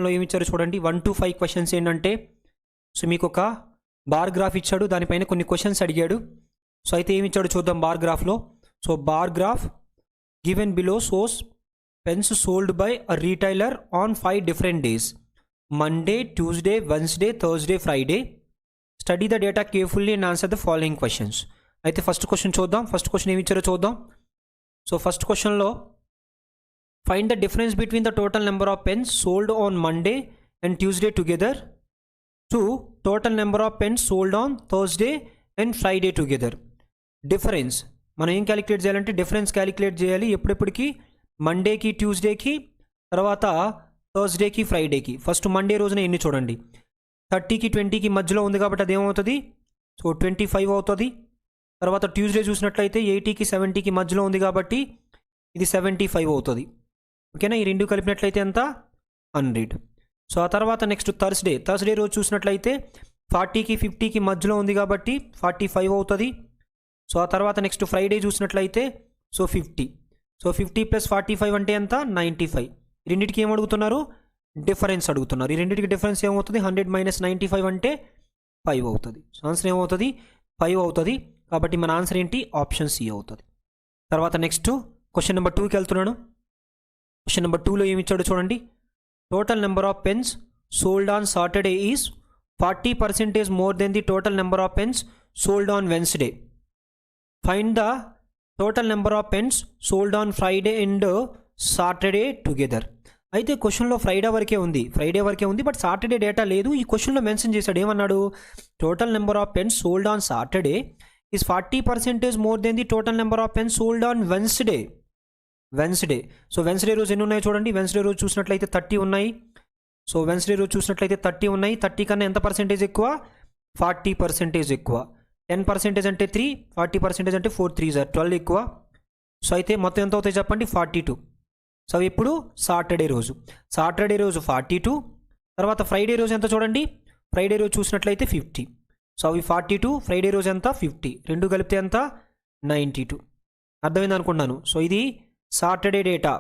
లో ఏమి ఇచ్చారు చూడండి 1 to 5 క్వశ్చన్స్ ఏంటంటే సో మీకు ఒక బార్ గ్రాఫ్ ఇచ్చాడు దానిపైన కొన్ని క్వశ్చన్స్ అడిగాడు సో అయితే ఏమి ఇచ్చాడు చూద్దాం బార్ గ్రాఫ్లో so bar graph given below shows pens sold by a retailer on 5 different days Monday Tuesday Wednesday Thursday Friday study the data carefully and answer the following questions అయితే first question చూద్దాం first question ఏమి ఇచ్చారో చూద్దాం so first క్వశ్చన్లో find the difference between the total number of pens sold on Monday and Tuesday together to total number of pens sold on Thursday and Friday together. Difference మనం ఏం calculate చేయాలంటే difference calculate చేయాలి ఎప్పుడెప్పటికి మండేకి ట్యూస్డేకి తర్వాత థర్స్డేకి ఫ్రైడేకి first Monday రోజున ఎన్ని చూడండి 30కి 20కి మధ్యలో ఉంది కాబట్టి అది ఏమవుతుంది సో 25 అవుతుంది తర్వాత ట్యూస్డే చూసినట్లయితే 80కి 70కి మధ్యలో ఉంది కాబట్టి ఇది 75 అవుతుంది ఓకేనా ఈ రెండు కలిపినట్లయితే ఎంత 100 సో ఆ తర్వాత నెక్స్ట్ థర్స్డే రోజు చూసినట్లయితే 40కి 50కి మధ్యలో ఉంది కాబట్టి 45 అవుతుంది సో ఆ తర్వాత నెక్స్ట్ ఫ్రైడే చూసినట్లయితే సో 50 ప్లస్ 45 అంటే ఎంత 95 ఈ రెండింటికి ఏం అడుగుతున్నారు డిఫరెన్స్ అడుగుతున్నారు ఈ రెండింటికి డిఫరెన్స్ ఏమవుతుంది 100 మైనస్ 95 అంటే 5 అవుతుంది సో ఆన్సర్ ఏమవుతుంది 5 అవుతుంది కాబట్టి మన ఆన్సర్ ఏంటి ఆప్షన్ సి అవుతుంది తర్వాత నెక్స్ట్ క్వశ్చన్ నెంబర్ 2కి వెళ్తున్నాను క్వశ్చన్ నెంబర్ 2లో ఏమి ఇచ్చాడు చూడండి total number of pens sold on Saturday is 40% more than the total number of pens sold on Wednesday find the total number of pens sold on Friday and Saturday together అయితే క్వశ్చన్లో Friday వరకే ఉంది but Saturday data లేదు ఈ క్వశ్చన్లో mention చేశాడు ఏమన్నాడు total number of pens sold on Saturday is 40% more than the total number of pens sold on Wednesday so Wednesday రోజు ఎన్ని ఉన్నాయి చూడండి వెన్స్డే రోజు చూసినట్లయితే 30 ఉన్నాయి సో వెన్స్డే రోజు చూసినట్లయితే 30 ఉన్నాయి 30 కన్నా ఎంత పర్సెంటేజ్ ఎక్కువ 40% ఎక్కువ 10% అంటే 3 40% అంటే 4 3 12 ఎక్కువ సో అయితే మొత్తం ఎంత అవుతాయి చెప్పండి 42 సో ఇప్పుడు సాటర్డే రోజు 42 తర్వాత ఫ్రైడే రోజు ఎంత చూడండి ఫ్రైడే రోజు చూసినట్లయితే 50 సో అవి 42 ఫ్రైడే రోజు ఎంత 50 రెండు కలిపితే ఎంత 92 అర్థమైంది అనుకున్నాను సో ఇది సాటర్డే డేటా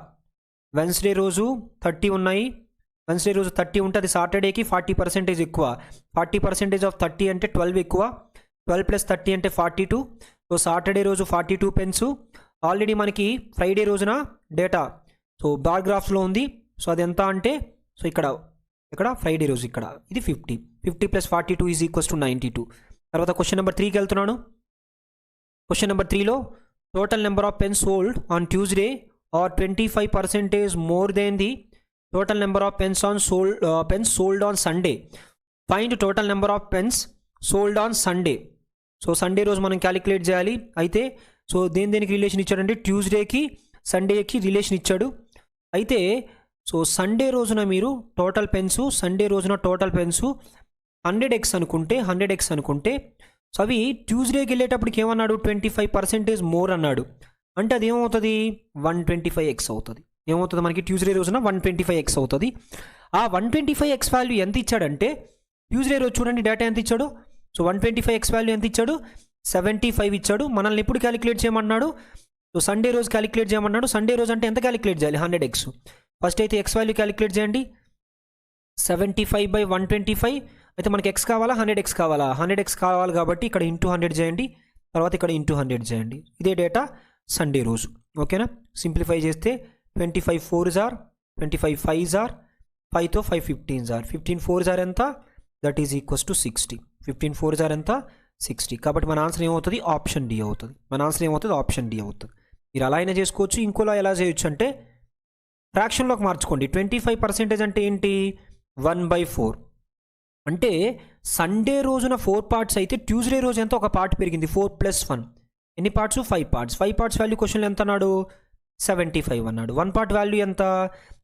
వెన్స్డే రోజు 30 ఉన్నాయి వెన్స్డే రోజు 30 ఉంటే అది సాటర్డేకి 40% ఎక్కువ 40% ఆఫ్ 30 అంటే 12 ఎక్కువ 12 ప్లస్ 30 అంటే 42 సో సాటర్డే రోజు 42 పెన్స్ ఆల్రెడీ మనకి ఫ్రైడే రోజున డేటా సో బార్ గ్రాఫ్స్లో ఉంది సో అది ఎంత అంటే సో ఇక్కడ ఫ్రైడే రోజు ఇక్కడ ఇది 50 ప్లస్ 42 ఈజ్ ఈక్వల్స్ టు 92 తర్వాత క్వశ్చన్ నెంబర్ 3కి వెళ్తున్నాను క్వశ్చన్ నెంబర్ 3లో total number of pens sold on Tuesday or 25% more than the total number of pens sold on Sunday. Find total number of pens sold on Sunday. So Sunday రోజు మనం calculate చేయాలి అయితే so దేనికి relation ఇచ్చాడంటే ట్యూస్డేకి సండేకి relation ఇచ్చాడు అయితే so Sunday రోజున మీరు టోటల్ పెన్స్ 100x అనుకుంటే సో అవి ట్యూస్డేకి వెళ్ళేటప్పటికి ఏమన్నాడు 25% మోర్ అన్నాడు అంటే అది ఏమవుతుంది 125x అవుతుంది ఏమవుతుంది మనకి ట్యూస్డే రోజున 125x అవుతుంది ఆ 125x వాల్యూ ఎంత ఇచ్చాడంటే ట్యూస్డే రోజు చూడండి డేటా ఎంత ఇచ్చాడు సో 125x వాల్యూ ఎంత ఇచ్చాడు 75 ఇచ్చాడు మనల్ని ఎప్పుడు క్యాలిక్యులేట్ చేయమన్నాడు సో సండే రోజు క్యాలిక్యులేట్ చేయమన్నాడు సండే రోజు అంటే ఎంత క్యాలిక్యులేట్ చేయాలి 100x ఫస్ట్ అయితే x వాల్యూ క్యాలిక్యులేట్ చేయండి 75/125 అయితే మనకి x కావాలా 100x కావాలా 100x కావాలి కాబట్టి ఇక్కడ ఇంటూ 100 చేయండి తర్వాత ఇక్కడ ఇంటూ 100 చేయండి ఇదే డేటా సండే రోజు ఓకేనా సింప్లిఫై చేస్తే 25 4s are 25 5s are 5తో 5 15s are 15 4s are ఎంత that is equals to 60 15 4s are ఎంత 60 కాబట్టి మన ఆన్సర్ ఏమవుతుంది ఆప్షన్ డి అవుతుంది మీరు అలా అయినా చేసుకోవచ్చు ఇంకోలా ఎలా చేయొచ్చు అంటే ఫ్రాక్షన్లోకి మార్చుకోండి 25% అంటే ఏంటి 1/4 అంటే సండే రోజున 4 పార్ట్స్ అయితే ట్యూస్డే రోజు ఎంత ఒక పార్ట్ పెరిగింది 4 + 1 ఎన్ని పార్ట్స్ 5 పార్ట్స్ వాల్యూ క్వశ్చన్లో ఎంత అన్నాడు 75 అన్నాడు 1 పార్ట్ వాల్యూ ఎంత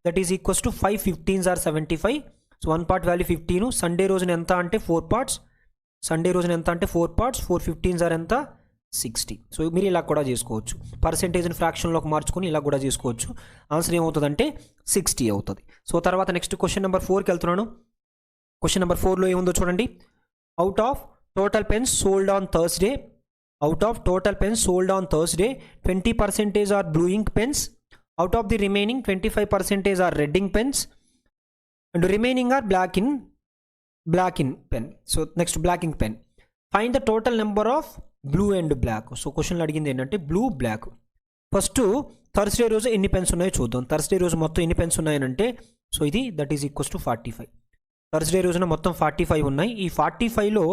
that is equals to 5 15s are 75 so 1 part value 15 Sunday రోజున ఎంత అంటే 4 పార్ట్స్ 4 15s are ఎంత 60 సో మీరు ఇలా కూడా చేసుకోవచ్చు పర్సెంటేజ్ని ఫ్రాక్షన్లోకి మార్చుకొని ఇలా కూడా చేసుకోవచ్చు ఆన్సర్ ఏమవుతుందంటే 60 అవుతుంది సో తర్వాత నెక్స్ట్ క్వశ్చన్ నెంబర్ 4కి వెళ్తున్నాను క్వశ్చన్ నెంబర్ 4లో ఏముందో చూడండి out of total pens sold on Thursday 20% are blue ink pens. Out of the remaining 25% are red ink pens. And remaining are black in pen. So next black ink pen. Find the total number of blue and black. So క్వశ్చన్లో అడిగింది ఏంటంటే blue black. First Thursday రోజు ఎన్ని pens ఉన్నాయో చూద్దాం. Thursday రోజు మొత్తం ఎన్ని పెన్స్ ఉన్నాయనంటే సో ఇది that is equals to 45. Thursday రోజున మొత్తం 45 ఉన్నాయి. ఈ 45లో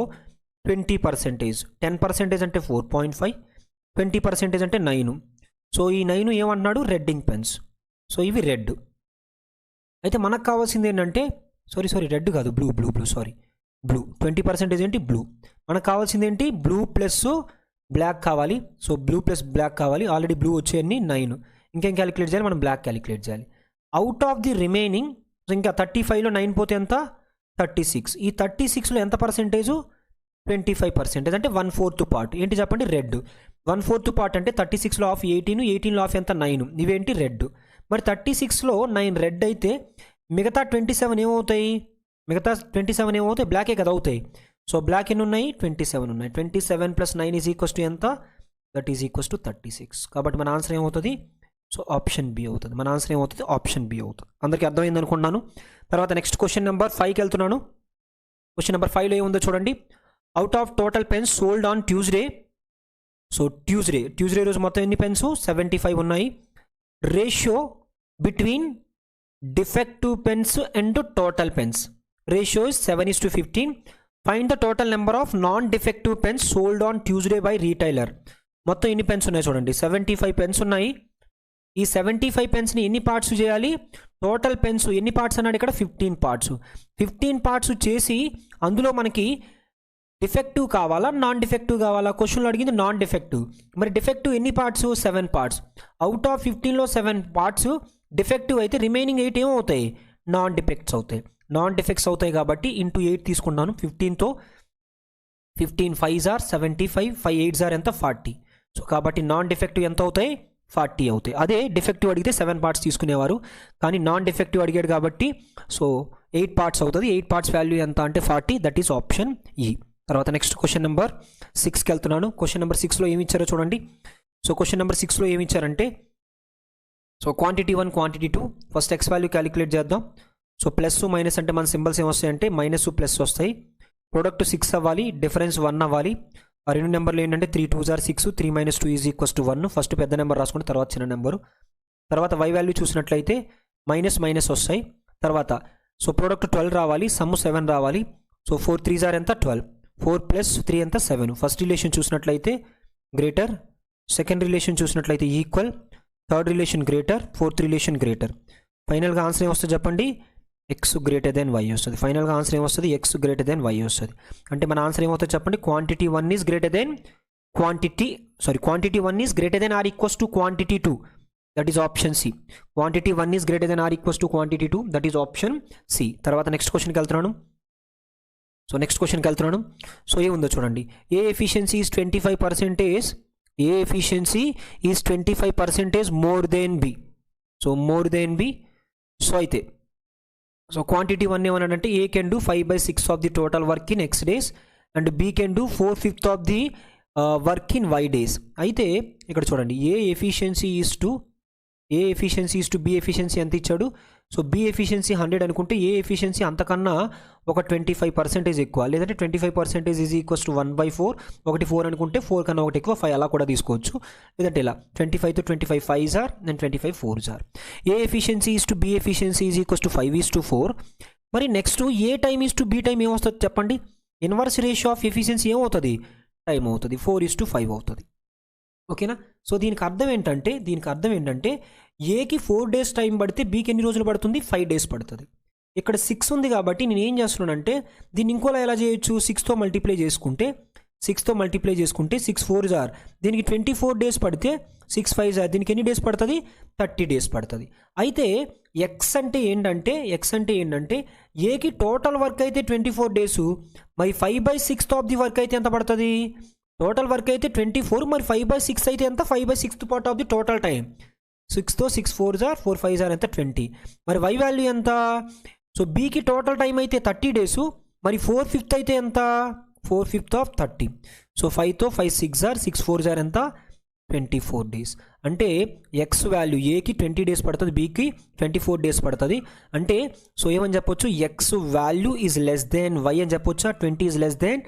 20%, 10% అంటే 4.5, 20% అంటే 9. సో ఈ 9 ఏమంటున్నాడు, రెడ్ ఇంక్ పెన్స్. సో ఇవి రెడ్. అయితే మనకు కావాల్సింది ఏంటంటే రెడ్ కాదు, బ్లూ సారీ, బ్లూ. 20% ఏంటి, బ్లూ. మనకు కావాల్సింది ఏంటి, బ్లూ ప్లస్ బ్లాక్ కావాలి. సో బ్లూ ప్లస్ బ్లాక్ కావాలి. ఆల్రెడీ బ్లూ వచ్చేయన్ని 9. ఇంకేం క్యాలిక్యులేట్ చేయాలి, మనం బ్లాక్ క్యాలిక్యులేట్ చేయాలి. అవుట్ ఆఫ్ ది రిమైనింగ్, ఇంకా 35లో 9 పోతే ఎంత, 36. ఈ 36లో ఎంత పర్సెంటేజు, 25%, అంటే 1/4 పార్ట్. ఏంటి చెప్పండి, రెడ్. 1/4 పార్ట్ అంటే 36లో ఆఫ్ 18, 18లో ఆఫ్ ఎంత, 9. ఇవేంటి, రెడ్. మరి 36లో 9 రెడ్ అయితే మిగతా 27 ఏమవుతాయి, బ్లాకే కదా అవుతాయి. సో బ్లాక్ ఎన్ని ఉన్నాయి, 27 ఉన్నాయి. 27 + 9 ఈజ్ ఈక్వల్స్ టు ఎంత, దట్ ఈజ్ ఈక్వల్స్ టు 36. కాబట్టి మన ఆన్సర్ ఏమవుతుంది, సో ఆప్షన్ బి అవుతుంది. మన ఆన్సర్ ఏమవుతుంది, ఆప్షన్ బి అవుతుంది. అందరికీ అర్థమైంది అనుకుంటున్నాను. తర్వాత నెక్స్ట్ క్వశ్చన్ నెంబర్ 5కి వెళ్తున్నాను. క్వశ్చన్ నెంబర్ 5లో ఏముందో చూడండి. Out of total pens sold on Tuesday. So Tuesday రోజు మొత్తం ఎన్ని పెన్స్, 75 ఉన్నాయి. Ratio between defective pens and total pens. Ratio is 7:15. Find the total number of non defective pens sold on Tuesday by retailer. మొత్తం ఎన్ని pens ఉన్నాయి చూడండి, 75 pens ఉన్నాయి. ఈ 75 పెన్స్ని ఎన్ని పార్ట్స్ చేయాలి, టోటల్ పెన్స్ ఎన్ని పార్ట్స్ అన్నాడు ఇక్కడ, 15 పార్ట్స్. 15 పార్ట్స్ చేసి అందులో మనకి డిఫెక్టివ్ కావాలా, నాన్ డిఫెక్టివ్ కావాలా. క్వశ్చన్లో అడిగింది నాన్ డిఫెక్టివ్. మరి డిఫెక్టివ్ ఎన్ని పార్ట్స్, 7 పార్ట్స్. అవుట్ ఆఫ్ 15లో 7 పార్ట్స్ డిఫెక్టివ్ అయితే రిమైనింగ్ 8 ఏమవుతాయి, నాన్ డిఫెక్ట్స్ అవుతాయి. నాన్ డిఫెక్ట్స్ అవుతాయి కాబట్టి ఇంటూ 8 తీసుకున్నాను. 15తో 15 5s are 75, 5 8s are ఎంత, 40. సో కాబట్టి నాన్ డిఫెక్టివ్ ఎంత అవుతాయి, 40 అవుతాయి. అదే డిఫెక్టివ్ అడిగితే 7 పార్ట్స్ తీసుకునేవారు, కానీ నాన్ డిఫెక్టివ్ అడిగాడు కాబట్టి సో 8 పార్ట్స్ అవుతుంది. 8 పార్ట్స్ వాల్యూ ఎంత అంటే 40, దట్ ఈస్ ఆప్షన్ ఈ. తర్వాత నెక్స్ట్ క్వశ్చన్ నెంబర్ 6కి వెళ్తున్నాను. క్వశ్చన్ నెంబర్ 6లో ఏమి ఇచ్చారో చూడండి. సో క్వశ్చన్ నెంబర్ 6లో ఏమి ఇచ్చారంటే so quantity 1, quantity 2. First X value calculate చేద్దాం. సో ప్లస్ మైనస్ అంటే మన సింబల్స్ ఏమొస్తాయంటే మైనస్ ప్లస్ వస్తాయి. ప్రోడక్ట్ 6 అవ్వాలి, డిఫరెన్స్ 1 అవ్వాలి. ఆ రెండు నెంబర్లు ఏంటంటే 3 2s are 6, 3 - 2 = 1. ఫస్ట్ పెద్ద నెంబర్ రాసుకుని తర్వాత చిన్న నెంబరు. తర్వాత y వాల్యూ చూసినట్లయితే మైనస్ వస్తాయి. తర్వాత సో ప్రోడక్ట్ 12 రావాలి, సమ్ 7 రావాలి. సో 4 3s are ఎంత, 12. 4 + 3 ఎంత, 7. ఫస్ట్ రిలేషన్ చూసినట్లయితే గ్రేటర్, సెకండ్ రిలేషన్ చూసినట్లయితే equal, third relation greater, fourth relation greater. ఫైనల్గా ఆన్సర్ ఏమొస్తుంది చెప్పండి, x గ్రేటర్ దెన్ y వస్తుంది. ఫైనల్గా ఆన్సర్ ఏమొస్తుంది, x గ్రేటర్ దెన్ y వస్తుంది. అంటే మన ఆన్సర్ ఏమవుతుంది చెప్పండి, quantity 1 is greater than quantity 1 or equals to quantity 2, that is option C. Quantity 1 is greater than or equals to quantity 2, that is option C. తర్వాత next క్వశ్చన్కి వెళ్తున్నాను. So ఏముందో చూడండి. A efficiency is 25% more than B. So more than B. So అయితే so quantity 1 ఏమన్నాడంటే A can do 5/6 of the total work in x days and B can do 4/5 of the work in y days. అయితే ఇక్కడ చూడండి, A efficiency is to B efficiency ఎంత ఇచ్చాడు. So B efficiency 100 అనుకుంటే ఏ efficiency అంతకన్నా ఒక 25% ఎక్కువ, లేదంటే 25% ఈజ్ ఈక్వల్స్ టు 1/4. ఒకటి 4 అనుకుంటే 4 కన్నా ఒకటి ఎక్కువ 5 అలా కూడా తీసుకోవచ్చు. లేదంటే ఇలా 25 to 25 5s are and 25 4s are. A efficiency is to B efficiency is equals to 5:4. మరి next A time is to B time ఏమొస్తుంది చెప్పండి. ఇన్వర్స్ రేషియో ఆఫ్ ఎఫిషియన్సీ ఏమవుతుంది, టైం అవుతుంది, 4:5 అవుతుంది. ఓకేనా. సో దీనికి అర్థం ఏంటంటే ఏకి 4 days టైం పడితే బీకి ఎన్ని రోజులు పడుతుంది, 5 days పడుతుంది. ఇక్కడ 6 ఉంది కాబట్టి నేను ఏం చేస్తున్నానంటే దీన్ని ఇంకోలా ఎలా చేయొచ్చు, 6తో మల్టిప్లై చేసుకుంటే 6 4s are, దీనికి 24 days పడితే 6 5s are, దీనికి ఎన్ని డేస్ పడుతుంది, 30 days పడుతుంది. అయితే ఎక్స్ అంటే ఏంటంటే ఏకి టోటల్ వర్క్ అయితే 24 days, మరి 5/6 ఆఫ్ ది వర్క్ అయితే ఎంత పడుతుంది, టోటల్ వర్క్ అయితే 24, మరి 5/6 అయితే ఎంత, 5/6 part of the total time. 6తో 6 4s are, 4 5s are ఎంత, 20. మరి y వాల్యూ ఎంత, సో బీకి టోటల్ టైం అయితే 30 days, మరి 4/5 అయితే ఎంత, 4/5 ఆఫ్ 30. సో 5తో 5 6s are, 6 4s are ఎంత, 24 days. అంటే ఎక్స్ వాల్యూ ఏకి 20 days పడుతుంది, బీకి 24 days పడుతుంది. అంటే సో ఏమని చెప్పొచ్చు, X value is less than Y అని చెప్పొచ్చా. 20 ఈజ్ లెస్ దెన్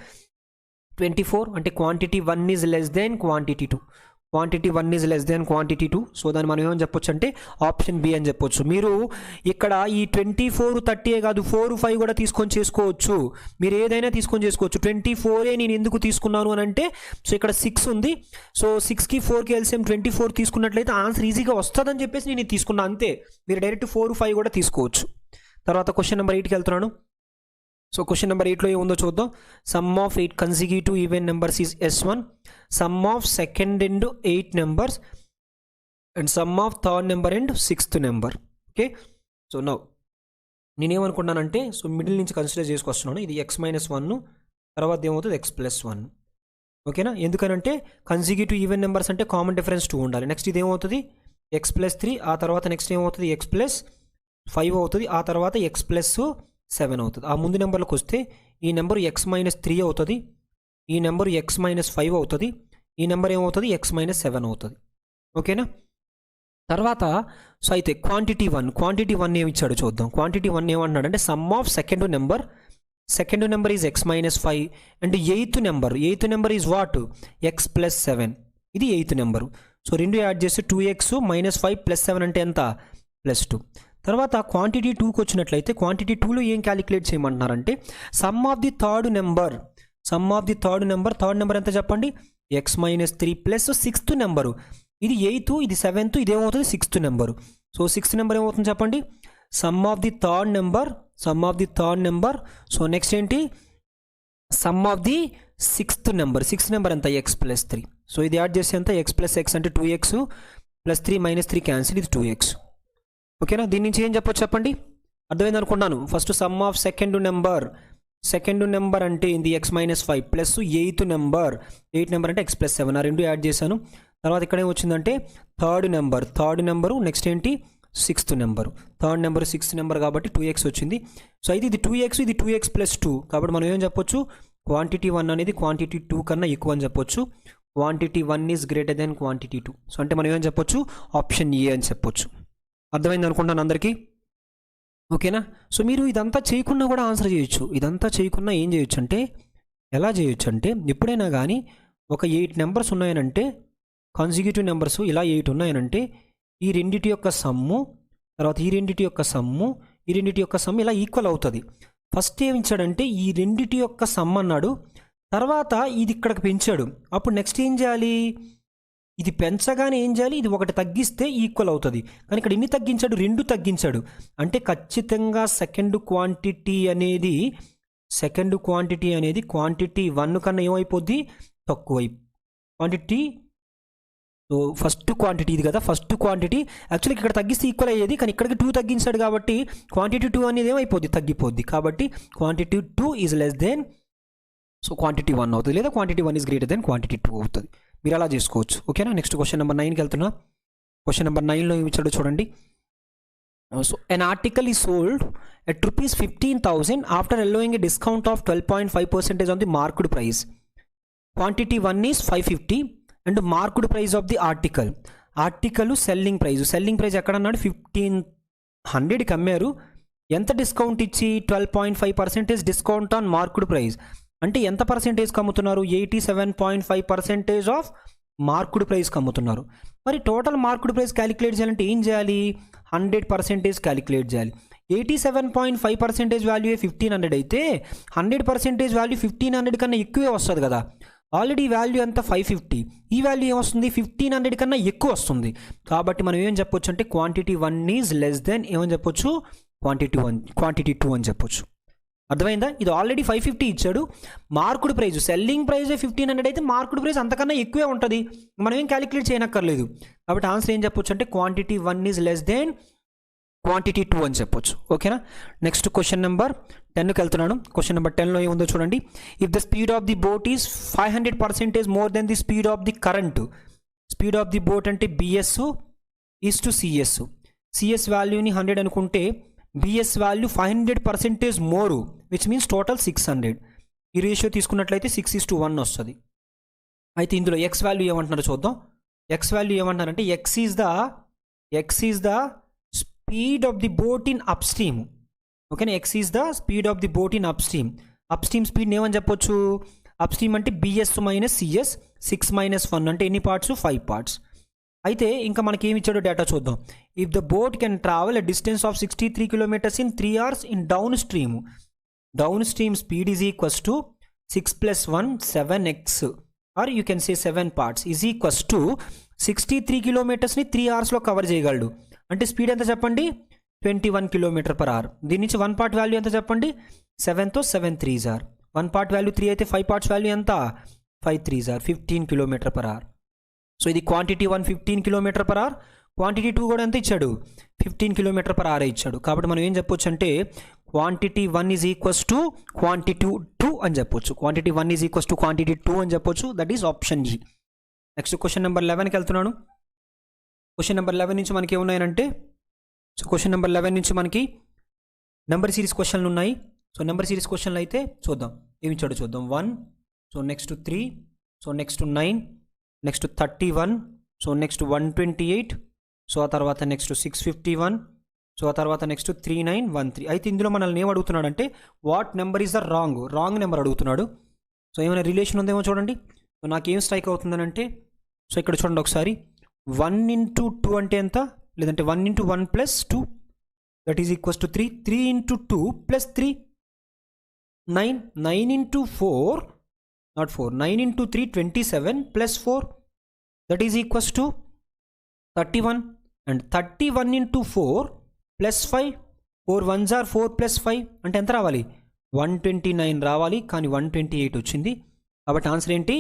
24 అంటే quantity 1 is less than quantity 2. Quantity 1 is less than quantity 2. So దాన్ని మనం ఏమని చెప్పొచ్చు అంటే ఆప్షన్ బి అని చెప్పొచ్చు. మీరు ఇక్కడ ఈ 24 30 కాదు 4 5 కూడా తీసుకొని చేసుకోవచ్చు. మీరు ఏదైనా తీసుకొని చేసుకోవచ్చు. 24 నేను ఎందుకు తీసుకున్నాను అని అంటే, సో ఇక్కడ 6 ఉంది. సో 6కి 4కి ఎల్సిఎం 24 తీసుకున్నట్లయితే ఆన్సర్ ఈజీగా వస్తుందని చెప్పేసి నేను ఇది తీసుకున్నాను అంతే. మీరు డైరెక్ట్ 4 5 కూడా తీసుకోవచ్చు. తర్వాత క్వశ్చన్ నెంబర్ 8కి వెళ్తున్నాను. సో క్వశ్చన్ నెంబర్ 8లో ఏముందో చూద్దాం. Sum of 8 consecutive even numbers is S1, sum of second and 8 numbers and sum of third number and 6th number. Okay, so now నేనేమనుకున్నానంటే, సో మిడిల్ నుంచి consider చేసుకొస్తున్నాను. ఇది x-1, తర్వాత ఏమవుతుంది x+1. ఓకేనా, ఎందుకనంటే కన్సిక్యూటివ్ ఈవెన్ నెంబర్స్ అంటే common difference 2 ఉండాలి. నెక్స్ట్ ఇది ఏమవుతుంది x+3, ఆ తర్వాత నెక్స్ట్ ఏమవుతుంది x+5 అవుతుంది, ఆ తర్వాత x+7 అవుతుంది. ఆ ముందు నెంబర్లకు వస్తే ఈ నెంబర్ x-3 అవుతుంది, ఈ నెంబర్ x-5 అవుతుంది, ఈ నెంబర్ ఏమవుతుంది x-7 అవుతుంది. ఓకేనా, తర్వాత సో అయితే క్వాంటిటీ 1 ఏమి ఇచ్చాడు చూద్దాం. క్వాంటిటీ 1 ఏమంటున్నాడు అంటే some of second number is x-5 and eighth number is what x+7. ఇది ఎయిత్ నెంబరు. సో రెండు యాడ్ చేస్తే 2x - 5 + 7 అంటే ఎంత +2. తర్వాత క్వాంటిటీ 2కి వచ్చినట్లయితే క్వాంటిటీ 2లో ఏం క్యాలిక్యులేట్ చేయమంటున్నారంటే sum of the third number third number ఎంత చెప్పండి x-3 ప్లస్ 6th నెంబరు. ఇది 8th, ఇది 7th, ఇది ఏమవుతుంది 6th number. So 6th number ఏమవుతుంది చెప్పండి sum of the third number. So next ఏంటి sum of the 6th number ఎంత x+3. సో ఇది యాడ్ చేస్తే ఎంత x+x అంటే 2x + 3 - 3 క్యాన్సిల్, ఇది 2x. ఓకేనా, దీని నుంచి ఏం చెప్పొచ్చు చెప్పండి, అర్థమైంది అనుకున్నాను. First some of second number అంటే ఇది x-5 ప్లస్ ఎయిత్ నెంబర్ అంటే x+7, ఆ రెండు యాడ్ చేశాను. తర్వాత ఇక్కడ ఏమొచ్చిందంటే థర్డ్ నెంబరు నెక్స్ట్ ఏంటి 6th number. Third number 6th number కాబట్టి 2x వచ్చింది. సో అయితే ఇది 2x, ఇది 2x + 2 కాబట్టి మనం ఏం చెప్పొచ్చు క్వాంటిటీ 1 అనేది క్వాంటిటీ 2 కన్నా ఎక్కువ అని చెప్పొచ్చు. Quantity 1 is greater than quantity 2. So అంటే మనం ఏం చెప్పొచ్చు ఆప్షన్ ఏ అని చెప్పొచ్చు. అర్థమైంది అనుకుంటాను అందరికీ. ఓకేనా, సో మీరు ఇదంతా చేయకుండా కూడా ఆన్సర్ చేయొచ్చు. ఇదంతా చేయకుండా ఏం చేయొచ్చు అంటే ఎలా చేయొచ్చు అంటే ఎప్పుడైనా కానీ ఒక 8 నెంబర్స్ ఉన్నాయనంటే కాన్సిక్యూటివ్ నెంబర్స్ ఇలా 8 ఉన్నాయనంటే ఈ రెండిటి యొక్క సమ్ము, తర్వాత ఈ రెండిటి యొక్క సమ్ము ఇలా ఈక్వల్ అవుతుంది. ఫస్ట్ ఏమి ఇచ్చాడంటే ఈ రెండిటి యొక్క సమ్ అన్నాడు, తర్వాత ఇది ఇక్కడికి పెంచాడు. అప్పుడు నెక్స్ట్ ఏం చేయాలి, ఇది పెంచగానే ఏం చేయాలి, ఇది ఒకటి తగ్గిస్తే ఈక్వల్ అవుతుంది. కానీ ఇక్కడ ఎన్ని తగ్గించాడు, 2 తగ్గించాడు. అంటే ఖచ్చితంగా సెకండ్ క్వాంటిటీ అనేది క్వాంటిటీ 1 కన్నా ఏమైపోద్ది తక్కువ క్వాంటిటీ. సో ఫస్ట్ క్వాంటిటీ ఇది కదా, ఫస్ట్ క్వాంటిటీ యాక్చువల్లీ ఇక్కడ తగ్గిస్తే ఈక్వల్ అయ్యేది, కానీ ఇక్కడికి 2 తగ్గించాడు కాబట్టి క్వాంటిటీ 2 అనేది ఏమైపోద్ది తగ్గిపోద్ది. కాబట్టి quantity 2 is less then so quantity 1 అవుతుంది, లేదా quantity 1 is greater than quantity 2 అవుతుంది. మీరు అలా చేసుకోవచ్చు. ఓకేనా, నెక్స్ట్ క్వశ్చన్ నెంబర్ 9కి వెళ్తున్నా. క్వశ్చన్ నెంబర్ 9లో ఏమి ఇచ్చాడో చూడండి. So an article is sold at rupees 15,000 after allowing a discount of 12.5% on the marked price. Quantity 1 is 550 and marked price of the article selling price ఎక్కడ అన్నాడు 1500కి అమ్మారు. ఎంత discount ఇచ్చి 12.5% డిస్కౌంట్ ఆన్ మార్క్డ్ ప్రైస్ అంటే ఎంత పర్సెంటేజ్కి అమ్ముతున్నారు 87.5% of marked ప్రైస్కి అమ్ముతున్నారు. మరి టోటల్ మార్క్డ్ ప్రైస్ క్యాలిక్యులేట్ చేయాలంటే ఏం చేయాలి 100% క్యాలిక్యులేట్ చేయాలి. 87.5% వాల్యూ 1500 అయితే 100% వాల్యూ 1500 కన్నా ఎక్కువే వస్తుంది కదా. ఆల్రెడీ వాల్యూ ఎంత 550, ఈ వాల్యూ ఏమొస్తుంది 1500 కన్నా ఎక్కువ వస్తుంది. కాబట్టి మనం ఏం చెప్పొచ్చు అంటే క్వాంటిటీ 1 ఈజ్ లెస్ దెన్ ఏమని చెప్పొచ్చు క్వాంటిటీ 2 అని చెప్పొచ్చు. అర్థమైందా, ఇది ఆల్రెడీ 550 ఇచ్చాడు, మార్క్డ్ ప్రైస్ సెల్లింగ్ ప్రైస్ 1500 అయితే మార్క్డ్ ప్రైస్ అంతకన్నా ఎక్కువే ఉంటుంది, మనం ఏం క్యాలిక్యులేట్ చేయనక్కర్లేదు. కాబట్టి ఆన్సర్ ఏం చెప్పొచ్చు అంటే quantity 1 is less than quantity 2 అని చెప్పొచ్చు. ఓకేనా, నెక్స్ట్ క్వశ్చన్ నెంబర్ 10కి వెళ్తున్నాను. క్వశ్చన్ నెంబర్ 10లో ఏముందో చూడండి. If the speed of the boat is 500% more than the speed of the current. Speed of the boat అంటే బిఎస్ ఈజ్ టు సిఎస్ వాల్యూని 100 అనుకుంటే BS value 500% more which means total 600. ఈ ratio తీసుకున్నట్లయితే 6:1 వస్తుంది. అయితే ఇందులో ఎక్స్ వాల్యూ ఏమంటున్నారో చూద్దాం. ఎక్స్ వాల్యూ ఏమంటారంటే X is the speed of the boat in upstream. ఓకేనా, X is the speed of the boat in upstream. Upstream స్పీడ్ని ఏమని చెప్పొచ్చు? అప్ స్ట్రీమ్ అంటే బిఎస్ మైనస్ సిఎస్ 6 - 1 అంటే ఎన్ని పార్ట్స్? 5 పార్ట్స్. అయితే ఇంకా మనకి ఏమి ఇచ్చాడో డేటా చూద్దాం. If the boat can travel a distance of 63 kilometres in 3 hours in down stream speed is equals to 6 + 1 7x or you can say 7 parts is equals to 63 కిలోమీటర్స్ని 3 hours కవర్ చేయగలడు. అంటే స్పీడ్ ఎంత చెప్పండి? 21 km/h. దీని నుంచి 1 part value ఎంత చెప్పండి? 7తో 7 3s are 1 part వాల్యూ 3 అయితే 5 parts వాల్యూ ఎంత? 5 3s are 15 km/h. సో ఇది క్వాంటిటీ 1 15 km/h, క్వాంటిటీ 2 కూడా ఎంత ఇచ్చాడు? 15 km/h ఇచ్చాడు. కాబట్టి మనం ఏం చెప్పొచ్చు అంటే quantity 1 is equals to quantity 2 అని చెప్పొచ్చు. Quantity 1 is equals to quantity 2 అని చెప్పొచ్చు. That is option G. Next question number 11కి వెళ్తున్నాను. క్వశ్చన్ నెంబర్ 11 నుంచి మనకి ఏమున్నాయనంటే, సో క్వశ్చన్ నెంబర్ 11 నుంచి మనకి నెంబర్ సిరీస్ క్వశ్చన్లు ఉన్నాయి. సో నెంబర్ సిరీస్ క్వశ్చన్లు అయితే చూద్దాం, ఏమి ఇచ్చాడో చూద్దాం. 1, so next 3, so next 9, next 31, so next 128, so ఆ తర్వాత నెక్స్ట్ 651, సో ఆ తర్వాత నెక్స్ట్ 3913. అయితే ఇందులో మనల్ని ఏం అడుగుతున్నాడంటే what number is the wrong number అడుగుతున్నాడు. సో ఏమైనా రిలేషన్ ఉందేమో చూడండి. సో నాకేం స్ట్రైక్ అవుతుందనంటే, సో ఇక్కడ చూడండి ఒకసారి, 1 × 2 అంటే ఎంత? లేదంటే 1 × 1 + 2 that is equals to 3. 3 × 2 + 3 9. 9 × 4 not 4. 9 × 3 27 + 4 that is equals to 31. And 31 × 4 + 5. 4 1s are 4 + 5 అంటే ఎంత రావాలి? 129 రావాలి. కానీ 128 వచ్చింది. కాబట్టి ఆన్సర్ ఏంటి?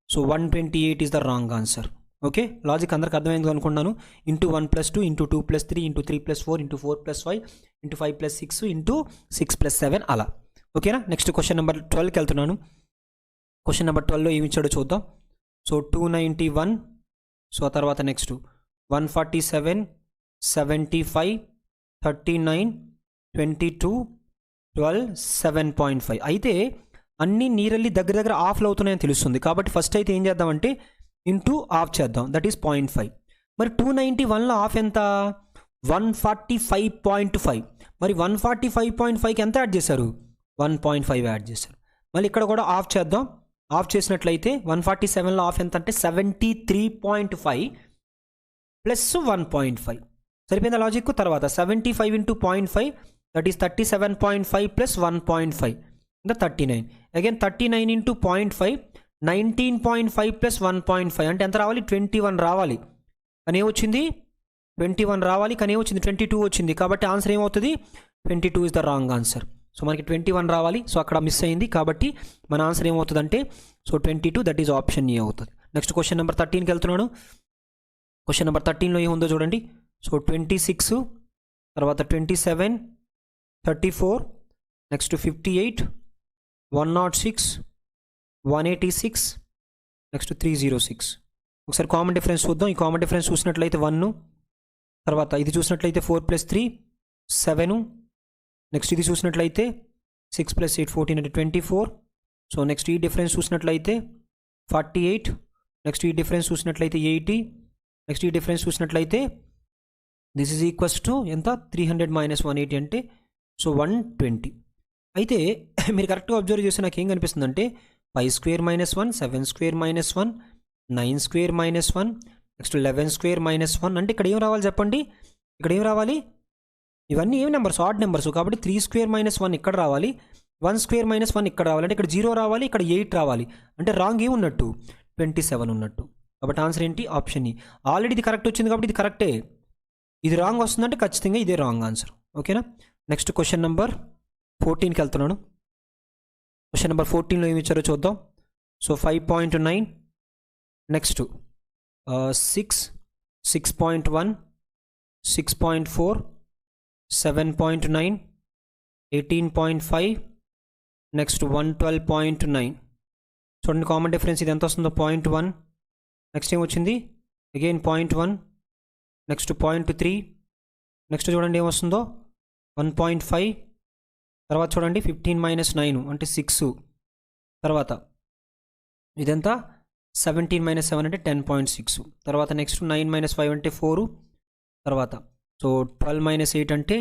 So 128 is the wrong answer. Okay, logic అందరికి అర్థమైంది అనుకున్నాను. Into 1 + 2 into 2 + 3 into 3 + 4 into 4 + 5 into 5 + 6 into 6 + 7 అలా. ఓకేనా, నెక్స్ట్ క్వశ్చన్ నెంబర్ 12కి వెళ్తున్నాను. క్వశ్చన్ నెంబర్ 12లో ఏమి ఇచ్చాడో చూద్దాం. సో 291, సో ఆ తర్వాత నెక్స్ట్ 147 75 39 22 12 7.5. అయితే అన్నీ నీరల్లి దగ్గర ఆఫ్లో అవుతున్నాయని తెలుస్తుంది. కాబట్టి ఫస్ట్ అయితే ఏం చేద్దామంటే ఇంటూ ఆఫ్ చేద్దాం, దట్ ఈస్ 0.5. మరి 291లో ఆఫ్ ఎంత? 145.5. మరి 145.5కి ఎంత యాడ్ చేశారు? 1.5 యాడ్ చేశారు. మళ్ళీ ఇక్కడ కూడా ఆఫ్ చేద్దాం. ఆఫ్ చేసినట్లయితే 147లో ఆఫ్ ఎంత అంటే 73.5 ప్లస్ 1.5. సరిపోయిందా లాజిక్? తర్వాత 75 × 0.5 దట్ ఈస్ 37.5 ప్లస్ 1.5 ఇంకా 39. అగైన్ 39 × 0.5 19.5 ప్లస్ 1.5 అంటే ఎంత రావాలి? 21 రావాలి. కానీ ఏమొచ్చింది? 21 రావాలి. కానీ ఏమొచ్చింది? 22 వచ్చింది. కాబట్టి ఆన్సర్ ఏమవుతుంది? 22 is the wrong answer. So మనకి 21 రావాలి. సో అక్కడ మిస్ అయింది. కాబట్టి మన ఆన్సర్ ఏమవుతుందంటే so 22, that is option A అవుతుంది. నెక్స్ట్ క్వశ్చన్ నెంబర్ 13కి వెళ్తున్నాను. క్వశ్చన్ నెంబర్ 13లో ఏముందో చూడండి. సో 26, తర్వాత 27, 34, నెక్స్ట్ 58, 106, 186, నెక్స్ట్ 306. ఒకసారి కామన్ డిఫరెన్స్ చూద్దాం. ఈ కామన్ డిఫరెన్స్ చూసినట్లయితే 1, తర్వాత ఇది చూసినట్లయితే 4 + 3 7, నెక్స్ట్ ఇది చూసినట్లయితే 6 + 8 14 అంటే 24. సో నెక్స్ట్ ఈ డిఫరెన్స్ చూసినట్లయితే 48, నెక్స్ట్ ఈ డిఫరెన్స్ చూసినట్లయితే 80, నెక్స్ట్ ఈ డిఫరెన్స్ చూసినట్లయితే దిస్ ఈజ్ ఈక్వల్స్ టు ఎంత? 300 - 180 అంటే సో 120. అయితే మీరు కరెక్ట్గా అబ్జర్వ్ చేస్తే నాకు ఏం కనిపిస్తుంది అంటే 5² - 1 7² - 1 9² - 1 నెక్స్ట్ 11² - 1 అంటే ఇక్కడ ఏం రావాలి చెప్పండి? ఇక్కడ ఏం రావాలి? ఇవన్నీ ఏం నెంబర్స్? Odd numbers. కాబట్టి 3² - 1 ఇక్కడ రావాలి, 1² - 1 ఇక్కడ రావాలి. అంటే ఇక్కడ 0 రావాలి, ఇక్కడ 8 రావాలి. అంటే రాంగ్ ఏమున్నట్టు? 27 ఉన్నట్టు. కాబట్టి ఆన్సర్ ఏంటి? ఆప్షన్ ఈ. ఆల్రెడీ ఇది కరెక్ట్ వచ్చింది కాబట్టి ఇది కరెక్టే. ఇది రాంగ్ వస్తుందంటే ఖచ్చితంగా ఇదే రాంగ్ ఆన్సర్. ఓకేనా, నెక్స్ట్ క్వశ్చన్ నెంబర్ 14కి వెళ్తున్నాను. క్వశ్చన్ నెంబర్ 14లో ఏమి ఇచ్చారో చూద్దాం. So 5.9, next 6, 6.1, 6.4, 7.9, 18.5, next 112.9. చూడండి కామన్ డిఫరెన్స్ ఇది ఎంత వస్తుందో 0.1. నెక్స్ట్ ఏమొచ్చింది? అగైన్ 0.1, నెక్స్ట్ 0.3, నెక్స్ట్ చూడండి ఏమొస్తుందో 1.5. తర్వాత చూడండి 15 - 9 అంటే 6. తర్వాత ఇదంతా 17 మైనస్ 7 అంటే 10.6. తర్వాత నెక్స్ట్ 9 మైనస్ 5 అంటే 4. తర్వాత సో 12 మైనస్ 8 అంటే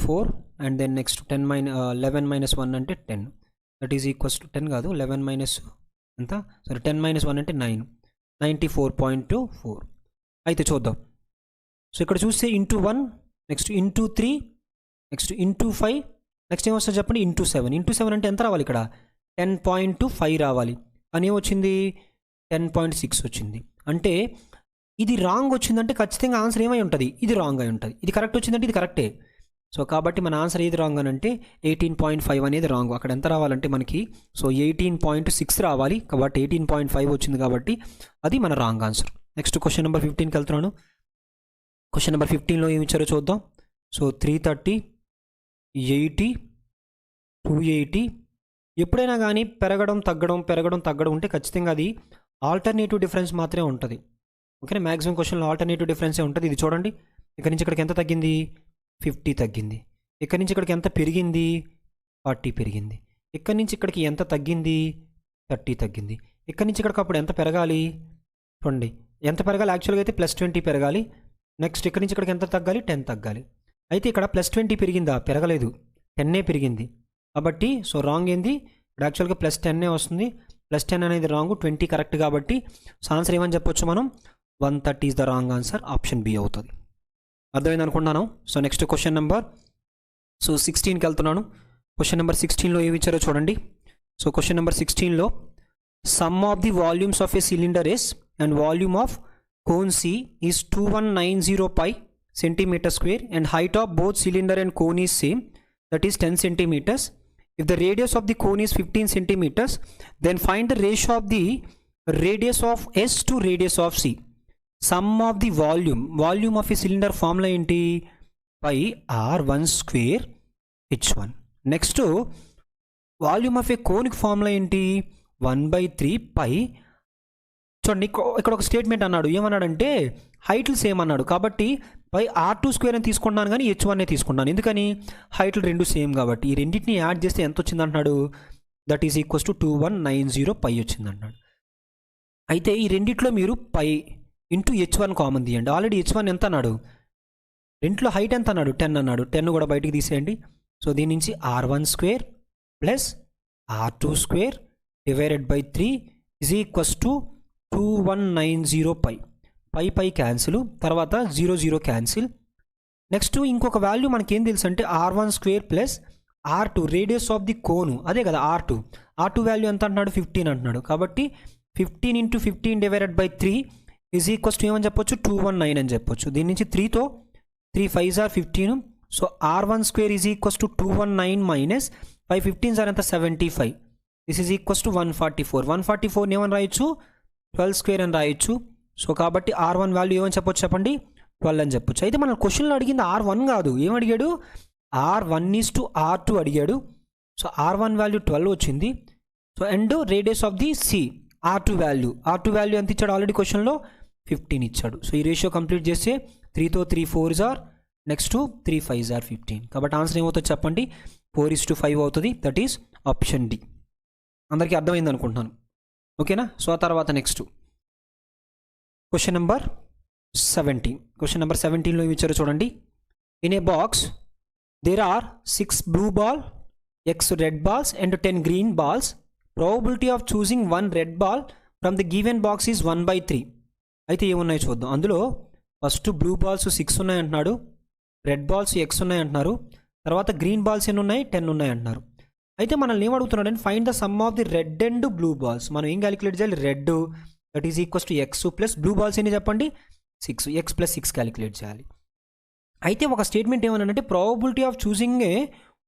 4. అండ్ దెన్ నెక్స్ట్ 11 మైనస్ 1 అంటే 10. దట్ ఈజ్ ఈక్వల్స్ టు 10 కాదు, 11 మైనస్ ఎంత, సరే 10 మైనస్ 1 అంటే 9. 94.24. అయితే చూద్దాం. సో ఇక్కడ చూస్తే into 1, next into 3, next into 5, next ఏమొస్తుంది చెప్పండి, ఇంటూ 7. ఇంటూ 7 అంటే ఎంత రావాలి ఇక్కడ, 10.5 రావాలి. అని ఏమొచ్చింది, 10.6 వచ్చింది. అంటే ఇది రాంగ్ వచ్చిందంటే ఖచ్చితంగా ఆన్సర్ ఏమై ఉంటుంది, ఇది రాంగ్ అయి ఉంటుంది. ఇది కరెక్ట్ వచ్చిందంటే ఇది కరెక్టే. సో కాబట్టి మన ఆన్సర్ ఏది రాంగ్ అని అంటే 18.5 అనేది రాంగ్. అక్కడ ఎంత రావాలంటే మనకి సో 18.6 రావాలి. కాబట్టి 18.5 వచ్చింది కాబట్టి అది మన wrong answer. Next question number 15కి వెళ్తున్నాను. క్వశ్చన్ నెంబర్ 15లో ఏమి ఇచ్చారో చూద్దాం. సో 330, 80, 280. ఎప్పుడైనా కానీ పెరగడం తగ్గడం ఉంటే ఖచ్చితంగా అది ఆల్టర్నేటివ్ డిఫరెన్స్ మాత్రమే ఉంటుంది. ఓకేనా, మ్యాక్సిమం క్వశ్చన్లో ఆల్టర్నేటివ్ డిఫరెన్సే ఉంటుంది. ఇది చూడండి, ఇక్కడ నుంచి ఇక్కడికి ఎంత తగ్గింది, 50 తగ్గింది. ఇక్కడ నుంచి ఇక్కడికి ఎంత పెరిగింది, 40 పెరిగింది. ఇక్కడ నుంచి ఇక్కడికి ఎంత తగ్గింది, 30 తగ్గింది. ఇక్కడ నుంచి ఇక్కడికి అప్పుడు ఎంత పెరగాలి, 20. ఎంత పెరగాలి యాక్చువల్గా అయితే +20 పెరగాలి. నెక్స్ట్ ఇక్కడ నుంచి ఇక్కడికి ఎంత తగ్గాలి, 10 తగ్గాలి. అయితే ఇక్కడ +20 పెరిగిందా, పెరగలేదు, 10 పెరిగింది. కాబట్టి సో రాంగ్ ఏంది, ఇక్కడ యాక్చువల్గా +10 వస్తుంది. +10 అనేది రాంగ్, 20 కరెక్ట్. కాబట్టి సో ఆన్సర్ ఏమని చెప్పొచ్చు మనం, 130 is the wrong answer. Option B అవుతుంది. అర్థమైంది అనుకుంటున్నాను. సో నెక్స్ట్ క్వశ్చన్ నెంబర్ 16కి వెళ్తున్నాను. క్వశ్చన్ నెంబర్ 16లో ఏమి ఇచ్చారో చూడండి. సో క్వశ్చన్ నెంబర్ 16లో sum of the volumes of a cylinder S and volume of cone C is 2190 pi centimeter square and height of both cylinder and cone is same, that is 10 centimeters. If the radius of the cone is 15 centimeters, then find the ratio of the radius of S to radius of C. Sum of the volume of a cylinder formula ఏంటి, pi r1 square h1. Next volume of a కోన్కి formula ఏంటి, 1/3 pi. చూడండి ఇక్కడ ఒక statement అన్నాడు, ఏమన్నాడంటే హైట్లు same అన్నాడు. కాబట్టి పై r2 స్క్వేర్ అని తీసుకున్నాను కానీ h1 తీసుకున్నాను. ఎందుకని, హైట్లు రెండు సేమ్ కాబట్టి. ఈ రెండింటిని యాడ్ చేస్తే ఎంత వచ్చింది అంటున్నాడు, that is equals to 2190 pi వచ్చింది అంటున్నాడు. అయితే ఈ రెండిట్లో మీరు పై ఇంటూ h1 కామన్ తీయండి. ఆల్రెడీ h1 ఎంత అన్నాడు, రెంట్లో హైట్ ఎంత అన్నాడు, 10 అన్నాడు. 10 కూడా బయటికి తీసేయండి. సో దీని నుంచి r1 square plus r2 square divided by 3 is equals to 2190 pi. Pi cancel, తర్వాత 0 క్యాన్సిల్. నెక్స్ట్ ఇంకొక వాల్యూ మనకేం తెలుసు అంటే r1 square plus r2 radius of the cone, అదే కదా r2 వాల్యూ ఎంత అంటున్నాడు, 15 అంటున్నాడు. కాబట్టి 15 × 15 divided by 3 is equals to ఏమని చెప్పొచ్చు, 219 అని చెప్పొచ్చు. దీని నుంచి 3తో 3 5s are 15. So r1 square is equals to 219 minus 5 15s are ఎంత, 75. This is equals to 144. 144 ఏమని రాయొచ్చు, 12 స్క్వేర్ అని రాయొచ్చు. సో కాబట్టి r1 వాల్యూ ఏమని చెప్పొచ్చు చెప్పండి, 12 అని చెప్పొచ్చు. అయితే మన క్వశ్చన్లో అడిగింది r1 కాదు, ఏమడిగాడు, r1:r2 అడిగాడు. సో r1 వాల్యూ 12 వచ్చింది. So and radius of the C r2 value ఎంత ఇచ్చాడు, ఆల్రెడీ క్వశ్చన్లో 15 ఇచ్చాడు. సో ఈ రేషియో కంప్లీట్ చేస్తే 3తో 3 4s are, next 3 5s are 15. కాబట్టి ఆన్సర్ ఏమవుతుంది చెప్పండి, 4:5 అవుతుంది. That is option D. అందరికీ అర్థమైంది అనుకుంటున్నాను. ఓకేనా. సో ఆ తర్వాత next question number 17. Question number 17లో ఏమి ఇచ్చారో చూడండి. In a box there are 6 blue ball, X red balls and 10 green balls. Probability of choosing one red ball from the given box is 1/3. అయితే ఏమున్నాయో చూద్దాం. అందులో ఫస్ట్ బ్లూ బాల్స్ 6 ఉన్నాయి అంటున్నాడు, రెడ్ బాల్స్ X ఉన్నాయి అంటున్నారు, తర్వాత గ్రీన్ బాల్స్ ఎన్ని ఉన్నాయి, 10 ఉన్నాయి అంటున్నారు. అయితే మనల్ని ఏం అడుగుతున్నాడు అంటే find the sum of the red and blue balls. మనం ఏం క్యాలిక్యులేట్ చేయాలి, red that is equals to X plus blue balls ఎన్ని చెప్పండి, 6. X + 6 క్యాలిక్యులేట్ చేయాలి. అయితే ఒక స్టేట్మెంట్ ఏమన్నానంటే probability of choosing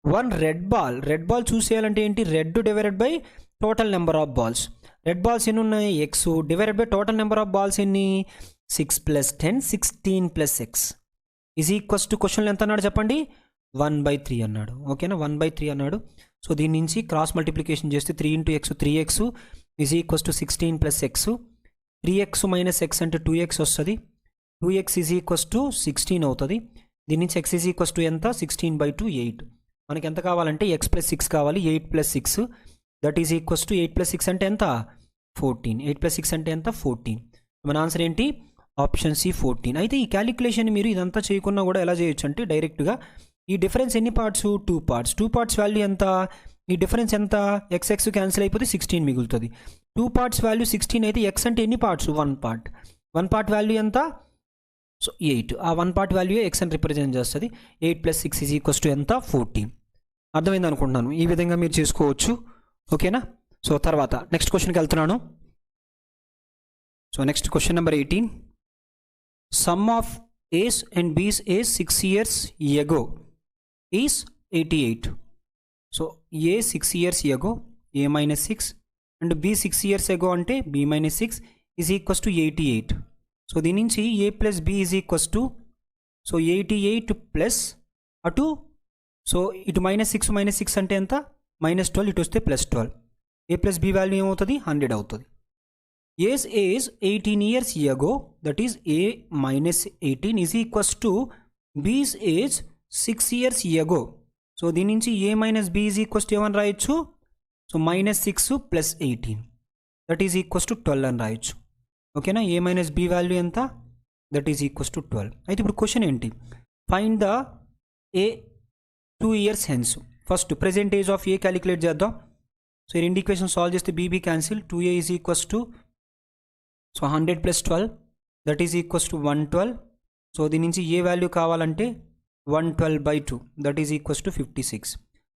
one red ball choose చేయాలంటే ఏంటి, red divided by total number of balls. Red balls ఎన్ని ఉన్నాయి, X divided by total number of balls ఎన్ని, 6 + 10 16 + X ఈజ్ ఈక్వల్స్ టు క్వశ్చన్లో ఎంత అన్నాడు చెప్పండి, 1/3 అన్నాడు. ఓకేనా, 1/3 అన్నాడు. సో దీని నుంచి క్రాస్ మల్టిప్లికేషన్ చేస్తే 3 × X 3X is equals to 16 + X. 3X - X అంటే 2X వస్తుంది. 2X ఈజ్ ఈక్వల్స్ టు 16 అవుతుంది. దీని నుంచి X ఈజ్ ఈక్వల్స్ టు ఎంత, 16/2 8. మనకి ఎంత కావాలంటే X + 6 కావాలి, 8 + 6 దట్ ఈజ్ ఈక్వల్స్ టు 8 + 6 అంటే ఎంత, 14. 8 + 6 అంటే ఎంత 14. మన ఆన్సర్ ఏంటి ఆప్షన్ సి 14. అయితే ఈ క్యాలిక్యులేషన్ మీరు ఇదంతా చేయకుండా కూడా ఎలా చేయొచ్చు అంటే డైరెక్ట్గా ఈ డిఫరెన్స్ ఎన్ని పార్ట్స్ 2 పార్ట్స్. 2 పార్ట్స్ వాల్యూ ఎంత, ఈ డిఫరెన్స్ ఎంత, ఎక్స్ క్యాన్సిల్ అయిపోతే 16 మిగులుతుంది. 2 పార్ట్స్ వాల్యూ 16 అయితే ఎక్స్ అంటే ఎన్ని పార్ట్స్ 1 పార్ట్. 1 పార్ట్ వాల్యూ ఎంత, సో 8. ఆ 1 పార్ట్ వాల్యూ ఎక్స్ అని రిప్రజెంట్ చేస్తుంది. 8 + 6 = ఎంత 14. అర్థమైంది అనుకుంటున్నాను. ఈ విధంగా మీరు చేసుకోవచ్చు. ఓకేనా. సో తర్వాత నెక్స్ట్ క్వశ్చన్కి వెళ్తున్నాను. So next question number 18. Some of A's and B's is 6 years ago is 88. So A 6 years ago, A - 6 and B 6 years ago అంటే B - 6 = 88. సో దీని నుంచి A + B = సో 88 ప్లస్ అటు సో ఇటు -6 - 6 అంటే ఎంత -12, ఇటు వస్తే +12. A + B వాల్యూ ఏమవుతుంది 100 అవుతుంది. A's age 18 years ago, that is A - 18 = B's age 6 years ago. So దీని నుంచి A - B ఏమని రాయొచ్చు, సో -6 + 18 దట్ ఈజ్ = 12 అని రాయొచ్చు. ఓకేనా. A - B వాల్యూ ఎంత, దట్ ఈజ్ = 12. అయితే ఇప్పుడు క్వశ్చన్ ఏంటి, find the A 2 years hence. First present age of A calculate చేద్దాం. సో ఈ రెండు ఈక్వేషన్ సాల్వ్ చేస్తే BB cancel. 2A = so 100 + 12 that is = 112. So దీని నుంచి ఏ వాల్యూ కావాలంటే 112/2 దట్ ఈజ్ = 56.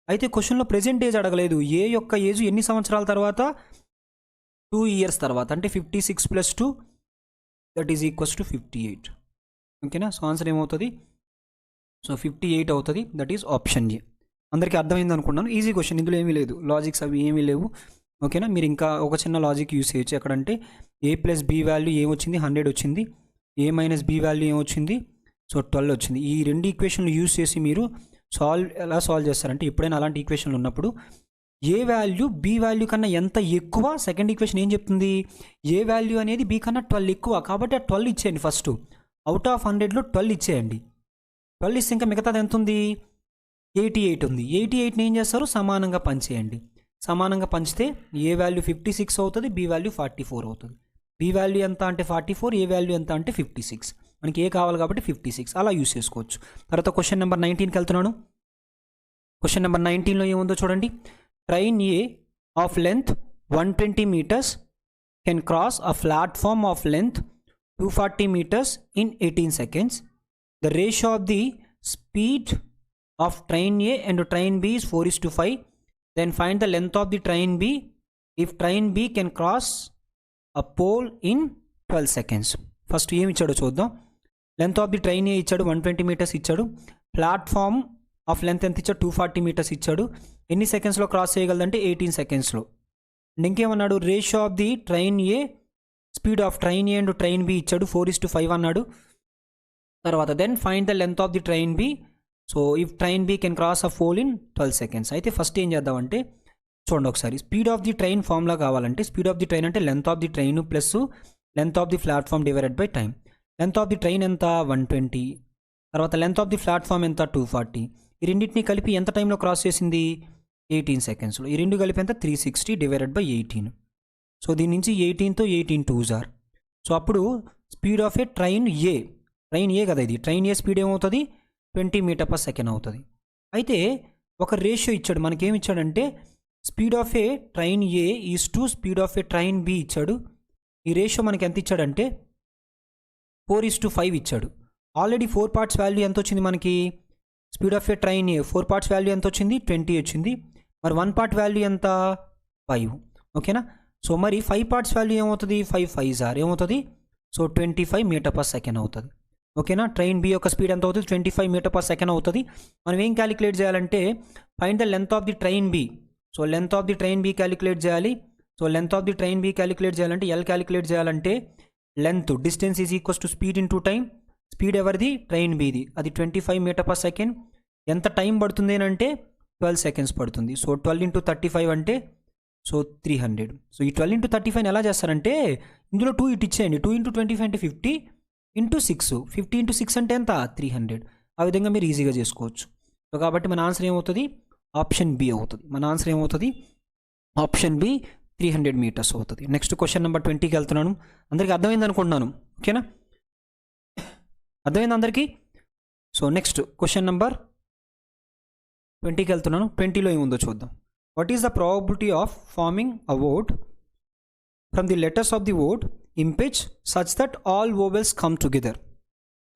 అయితే క్వశ్చన్లో ప్రెజెంట్ ఏజ్ అడగలేదు. ఏ యొక్క ఏజ్ ఎన్ని సంవత్సరాల తర్వాత 2 years తర్వాత, అంటే 56 + 2 దట్ ఈజ్ = 58. ఓకేనా. సో ఆన్సర్ ఏమవుతుంది, సో 58 అవుతుంది. దట్ ఈజ్ ఆప్షన్ ఏ. అందరికీ అర్థమైంది అనుకున్నాను. ఈజీ క్వశ్చన్, ఇందులో ఏమీ లేదు, లాజిక్స్ అవి ఏమీ లేవు. ఓకేనా. మీరు ఇంకా ఒక చిన్న లాజిక్ యూస్ చేయొచ్చు. ఎక్కడంటే A + B వాల్యూ ఏమొచ్చింది 100 వచ్చింది, A - B వాల్యూ ఏమొచ్చింది, సో 12 వచ్చింది. ఈ రెండు ఈక్వేషన్లు యూస్ చేసి మీరు ఎలా సాల్వ్ చేస్తారంటే, ఎప్పుడైనా అలాంటి ఈక్వేషన్లు ఉన్నప్పుడు ఏ వాల్యూ B వాల్యూ కన్నా ఎంత ఎక్కువ, సెకండ్ ఈక్వేషన్ ఏం చెప్తుంది, ఏ వాల్యూ అనేది B కన్నా 12 ఎక్కువ, కాబట్టి ఆ 12 ఇచ్చేయండి. ఫస్ట్ అవుట్ ఆఫ్ 100లో 12 ఇచ్చేయండి. 12 ఇస్తే ఇంకా మిగతాది ఎంత ఉంది, 88 ఉంది. 88ని ఏం చేస్తారు, సమానంగా పంచేయండి. సమానంగా పంచితే ఏ వాల్యూ 56 అవుతుంది, B వాల్యూ 44 అవుతుంది. B వాల్యూ ఎంత అంటే 44, ఏ వాల్యూ ఎంత అంటే 56. మనకి ఏ కావాలి కాబట్టి 56 అలా యూస్ చేసుకోవచ్చు. తర్వాత క్వశ్చన్ నెంబర్ 19కి వెళ్తున్నాను. క్వశ్చన్ నెంబర్ 19లో ఏముందో చూడండి. Train A of length 120 meters can cross a platform of length 240 meters in 18 seconds. The ratio of the speed of train A and train B is 4:5. Then find the length of the train B if train B can cross a pole in 12 seconds. First ఏమి ఇచ్చాడో చూద్దాం. Length of the train ఏ ఇచ్చాడు 120 meters ఇచ్చాడు. Platform of length ఎంత ఇచ్చాడు 240 meters ఇచ్చాడు. ఎన్ని సెకండ్స్లో క్రాస్ చేయగలదంటే 18 secondsలో. అండ్ ఇంకేమన్నాడు, ratio of the train A, speed of train A and train B ఇచ్చాడు 4:5 అన్నాడు. తర్వాత then find the length of the train B. So if train B can cross a pole in 12 seconds. అయితే first ఏం చేద్దామంటే చూడండి ఒకసారి, speed of the train formula కావాలంటే, speed of the train అంటే length of the train plus length of the platform divided by time. Length of the train ఎంత 120, తర్వాత length of the platform ఎంత 240. ఈ రెండింటిని కలిపి ఎంత టైంలో క్రాస్ చేసింది 18 secondsలో. ఈ రెండు కలిపి ఎంత 360 డివైడెడ్ బై 18. సో దీని నుంచి 18తో 18 2s are. సో అప్పుడు స్పీడ్ ఆఫ్ ఏ ట్రైన్ ఏ కదా ఇది, ట్రైన్ ఏ స్పీడ్ ఏమవుతుంది 20 meters/s అవుతుంది. అయితే ఒక రేషియో ఇచ్చాడు, మనకేమి ఇచ్చాడంటే speed of a train A is to speed of a train B ఇచ్చాడు. ఈ రేషియో మనకి ఎంత ఇచ్చాడంటే 4:5 ఇచ్చాడు. ఆల్రెడీ 4 parts వాల్యూ ఎంత వచ్చింది మనకి, speed of a train A 4 parts value ఎంత వచ్చింది 20 వచ్చింది. మరి 1 part వాల్యూ ఎంత 5. ఓకేనా. సో మరి 5 parts వాల్యూ ఏమవుతుంది 5 5s are ఏమవుతుంది, సో 25 meters/s అవుతుంది. ఓకేనా. ట్రైన్ బి యొక్క స్పీడ్ ఎంత అవుతుంది 25 meters/s అవుతుంది. మనం ఏం క్యాలిక్యులేట్ చేయాలంటే find the length of the train B. So length of the train B calculate చేయాలి. So length of the train B calculate చేయాలంటే ఎల్ క్యాలిక్యులేట్ చేయాలంటే length distance is equals to speed into time. Speed ఎవరిది train బిది, అది 25 meters/s. ఎంత time పడుతుంది అంటే 12 seconds పడుతుంది. సో 12 into 35 అంటే సో 300. సో ఈ 12 into 35 ఎలా చేస్తారంటే ఇందులో 2 ఇటు ఇచ్చేయండి. 2 into 25 అంటే 50 into 6. 50 into 6 అంటే ఎంత 300. ఆ విధంగా మీరు ఈజీగా చేసుకోవచ్చు. సో కాబట్టి మన ఆన్సర్ ఏమవుతుంది ఆప్షన్ బి అవుతుంది. మన ఆన్సర్ ఏమవుతుంది ఆప్షన్ బి 300 మీటర్స్ అవుతుంది. నెక్స్ట్ క్వశ్చన్ నెంబర్ 20కి వెళ్తున్నాను. అందరికీ అర్థమైంది అనుకుంటున్నాను. ఓకేనా, అర్థమైంది అందరికీ? సో నెక్స్ట్ క్వశ్చన్ నెంబర్ 20కి వెళ్తున్నాను. 20లో ఏముందో చూద్దాం. What is the probability of farming a word from the letters of the word in pitch such that all vowels come together?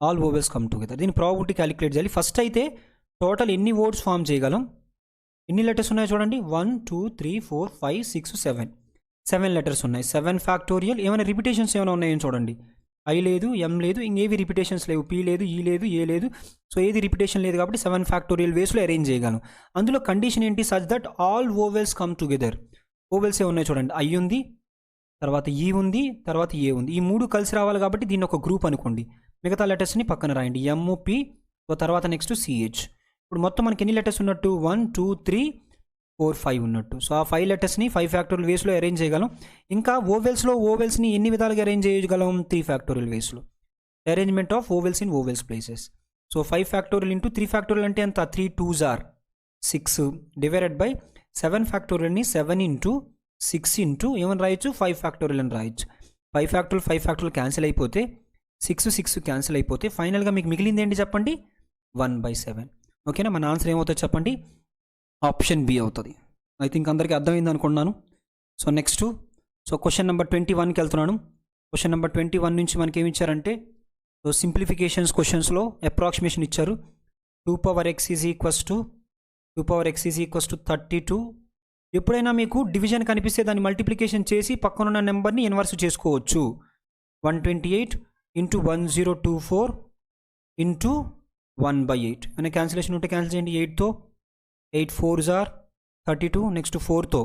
All vowels come together, దీని ప్రాబబిలిటీ క్యాలిక్యులేట్ చేయాలి. First అయితే total ఎన్ని words form చేయగలం, ఎన్ని letters ఉన్నాయో చూడండి. 1 2 3 4 5 6 7 7 letters ఉన్నాయి. 7 factorial. ఏమైనా రిపిటేషన్స్ ఏమైనా ఉన్నాయో చూడండి. ఐ లేదు, ఎం లేదు, ఇంకేవి రిపిటేషన్స్ లేవు. పీ లేదు, ఈ లేదు, ఏ లేదు. సో ఏది రిపిటేషన్ లేదు కాబట్టి 7 ఫ్యాక్టోరియల్ వేస్లో అరేంజ్ చేయగలం. అందులో కండిషన్ ఏంటి? Such that all vowels come together. Vowels ఏ ఉన్నాయి చూడండి. ఐ ఉంది, తర్వాత ఈ ఉంది, తర్వాత ఏ ఉంది. ఈ 3 కలిసి రావాలి కాబట్టి దీన్ని ఒక గ్రూప్ అనుకోండి. మిగతా లెటర్స్ని పక్కన రాయండి. ఎమ్, పి, తర్వాత నెక్స్ట్ సిహెచ్. ఇప్పుడు మొత్తం మనకి ఎన్ని లెటర్స్ ఉన్నట్టు? 1 2 3 4 5 ఉన్నట్టు. సో ఆ 5 లెటర్స్ని 5 ఫ్యాక్టోరియల్ వేస్లో అరేంజ్ చేయగలం. ఇంకా ఓవెల్స్ని ఎన్ని విధాలుగా అరేంజ్ చేయగలం? 3 ఫ్యాక్టోరియల్ వేస్లో. Arrangement of vowels in vowels places. So 5 factorial into 3 factorial అంటే ఎంత? 3 2s are 6 డివైడెడ్ బై 7 ఫ్యాక్టోరియల్ని 7 ఇంటూ 6 ఇంటూ ఏమని రాయొచ్చు? 5 ఫ్యాక్టోరియల్ అని రాయొచ్చు. 5 ఫ్యాక్టోరియల్ క్యాన్సిల్ అయిపోతే 6 క్యాన్సిల్ అయిపోతే ఫైనల్గా మీకు మిగిలింది ఏంటి చెప్పండి? 1/7. ఓకేనా, మన ఆన్సర్ ఏమవుతుంది చెప్పండి? ఆప్షన్ బి అవుతుంది. ఐ థింక్ అందరికీ అర్థమైంది అనుకున్నాను. So next, so question number 21కి వెళ్తున్నాను. క్వశ్చన్ నెంబర్ 21 నుంచి మనకి ఏమి ఇచ్చారంటే, సో సింప్లిఫికేషన్స్ క్వశ్చన్స్లో అప్రాక్సిమేషన్ ఇచ్చారు. 2x = 32. ఎప్పుడైనా మీకు డివిజన్ కనిపిస్తే దాన్ని మల్టిప్లికేషన్ చేసి పక్కనున్న నెంబర్ని ఇన్వర్స్ చేసుకోవచ్చు. 128 × 1024 × 1/8. అనే క్యాన్సిలేషన్ ఉంటే క్యాన్సిల్ చేయండి. 8తో 8 4s are 32. నెక్స్ట్ 4తో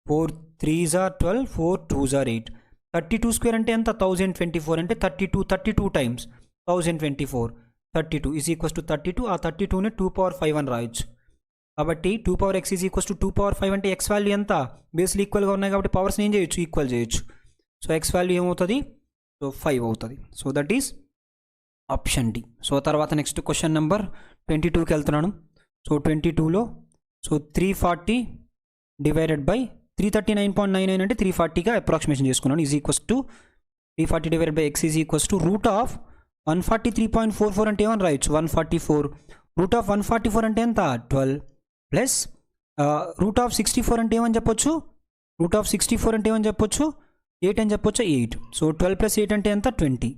4 3s are 12, 4 2s are 8. 32² అంటే ఎంత? 1024. అంటే 32 టైమ్స్ 1024. 32 = 32. ఆ 32ని 2^5 అని రాయొచ్చు. కాబట్టి 2x = 2^5 అంటే ఎక్స్ వాల్యూ ఎంత? బేస్లు ఈక్వల్గా ఉన్నాయి కాబట్టి పవర్స్ని ఏం చేయొచ్చు? ఈక్వల్ చేయొచ్చు. సో ఎక్స్ వాల్యూ ఏమవుతుంది? సో 5 అవుతుంది. So that is option D. So తర్వాత నెక్స్ట్ క్వశ్చన్ నెంబర్ 22కి వెళ్తున్నాను. సో 22లో సో 340 డివైడెడ్ బై 339.99 అంటే 340గా అప్రాక్సిమేషన్ చేసుకున్నాను. = 340 డివైడెడ్ బై ఎక్స్ =143.44 అంటే ఏమని రాయొచ్చు? 144. √144 అంటే ఎంత? 12 ప్లస్ √64 అంటే ఏమని చెప్పొచ్చు? √64 అంటే ఏమని చెప్పొచ్చు? 8 అని చెప్పొచ్చు. 8. సో 12 + 8 అంటే ఎంత? 20.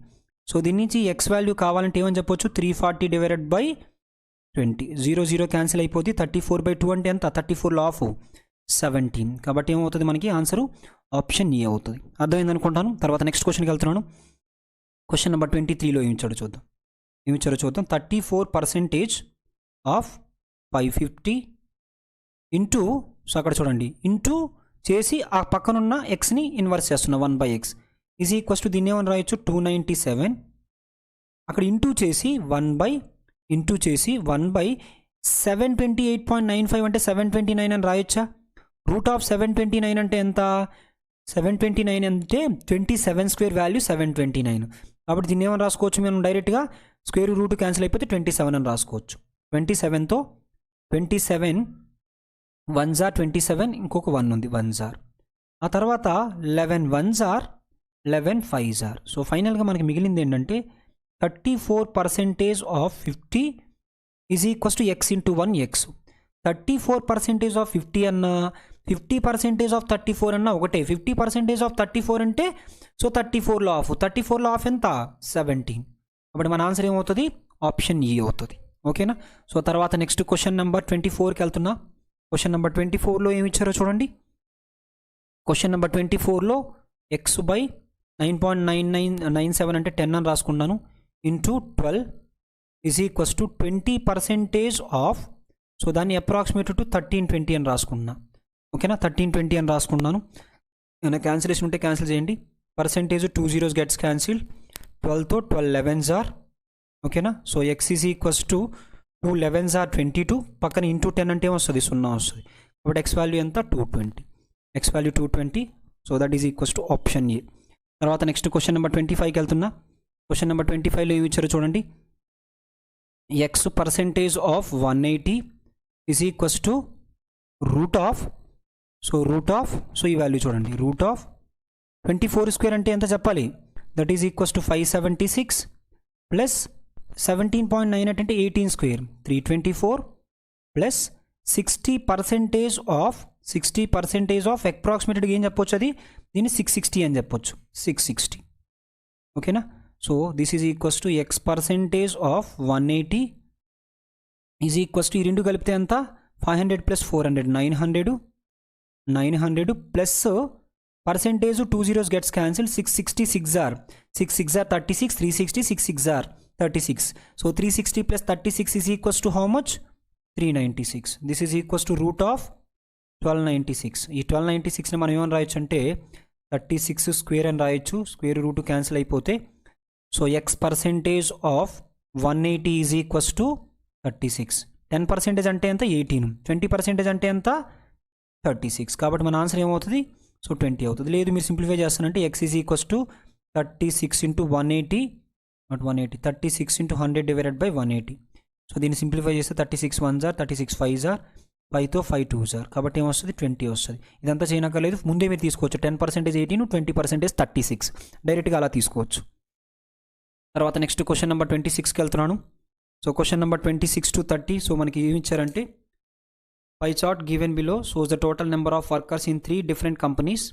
సో దీని నుంచి ఎక్స్ వాల్యూ కావాలంటే ఏమని చెప్పొచ్చు? 340 డివైడెడ్ బై 20. 0 0 క్యాన్సిల్ అయిపోతుంది. 34/2 అంటే ఎంత? 34 ఆఫ్ 17. కాబట్టి ఏమవుతుంది మనకి? ఆన్సరు ఆప్షన్ ఏ అవుతుంది. అర్థమైంది అనుకుంటాను. తర్వాత నెక్స్ట్ క్వశ్చన్కి వెళ్తున్నాను. క్వశ్చన్ నెంబర్ 23లో ఏమి ఇచ్చాడో చూద్దాం. 34% ఆఫ్ 550 ఇంటూ, సో అక్కడ చూడండి, ఇంటూ చేసి ఆ పక్కనున్న ఎక్స్ని ఇన్వర్స్ చేస్తున్నా 1/x = దీన్ని ఏమని రాయొచ్చు? 297. అక్కడ ఇంటూ చేసి 1/728.95 అంటే 729 అని రాయొచ్చా? √729 అంటే ఎంత? 729 అంటే 27² వాల్యూ 729. కాబట్టి దీన్ని ఏమని రాసుకోవచ్చు? మనం డైరెక్ట్గా స్క్వేర్ రూట్ క్యాన్సిల్ అయిపోతే 27 అని రాసుకోవచ్చు. 27తో 27 1s are 27, ఇంకొక 1 ఉంది 1s are. ఆ తర్వాత 11 1s are 11 5s are. So ఫైనల్గా మనకి మిగిలింది ఏంటంటే 34% ఆఫ్ 50 = x × 1x. 34% ఆఫ్ 50 అన్నా 50% ఆఫ్ 34 అన్నా ఒకటే. 50% ఆఫ్ 34 అంటే సో 34లో ఆఫ్ ఎంత? 17. కాబట్టి మన ఆన్సర్ ఏమవుతుంది? ఆప్షన్ ఈ అవుతుంది. ఓకేనా. సో తర్వాత నెక్స్ట్ క్వశ్చన్ నెంబర్ 24కి వెళ్తున్నా. క్వశ్చన్ నెంబర్ 24లో ఏమి ఇచ్చారో చూడండి. క్వశ్చన్ నెంబర్ 24లో x/9.9997 అంటే 10 అని రాసుకున్నాను. ఇంటూ 12 = 20% ఆఫ్, సో దాన్ని అప్రాక్సిమేట్ టు 1320 అని రాసుకున్నా. ఓకేనా, 1320 అని రాసుకున్నాను. ఏమైనా క్యాన్సిలేషన్ ఉంటే క్యాన్సిల్ చేయండి. Percentage 2 zeros gets cancel. 12తో 12 11s are. ఓకేనా. So x = 2 11s are 22. పక్కన ఇంటూ 10 అంటే వస్తుంది? 0 వస్తుంది. కాబట్టి ఎక్స్ వాల్యూ ఎంత? 220. X value 220. So that is = option A. తర్వాత నెక్స్ట్ క్వశ్చన్ నెంబర్ 25కి వెళ్తున్నా. క్వశ్చన్ నెంబర్ 25లో ఏమి ఇచ్చారో చూడండి. x% of 180 = root of, so root of, so ఈ వాల్యూ చూడండి, రూట్ ఆఫ్ 24 స్క్వేర్ అంటే ఎంత చెప్పాలి, that is equals to 576 plus 17.98 అంటే 18 స్క్వేర్ 324 ప్లస్ 60% ఆఫ్ అప్రాక్సిమేటెడ్గా ఏం చెప్పొచ్చు, అది దీన్ని 660 అని చెప్పొచ్చు, 660. ఓకేనా. So this is equals to X percentage of 180 is equals to ఈ రెండు కలిపితే ఎంత 500 plus 400 900 plus percentage 2 zeros gets cancel 660 6 are 36 360 6 are 36. So 360 plus 36 is equals to how much 396. This is equals to root of 1296. ఈ 1296ని మనం ఏమని రాయొచ్చు అంటే 36 square అని రాయొచ్చు, స్క్వేర్ రూట్ క్యాన్సిల్ అయిపోతే. So X percentage of 180 is equals to 36. 10% అంటే ఎంత 18, 20% అంటే ఎంత 36. కాబట్టి మన ఆన్సర్ ఏమవుతుంది, సో 20 అవుతుంది. లేదు మీరు సింప్లిఫై చేస్తానంటే X is equals to 36 into 180 not 180 36 into 100 divided by 180. So దీన్ని సింప్లిఫై చేస్తే 36 1s are 36 5s are 5తో 5 2s are, కాబట్టి ఏమొస్తుంది 20 వస్తుంది. ఇదంతా చేయనక్కర్లేదు, ముందే మీరు తీసుకోవచ్చు. 10% 18, 20% 36, డైరెక్ట్గా అలా తీసుకోవచ్చు. తర్వాత నెక్స్ట్ క్వశ్చన్ నెంబర్ 26కి వెళ్తున్నాను. So question number 26 to 30. So మనకి ఏమి ఇచ్చారంటే pie chart given below shows the total number of workers in 3 different companies.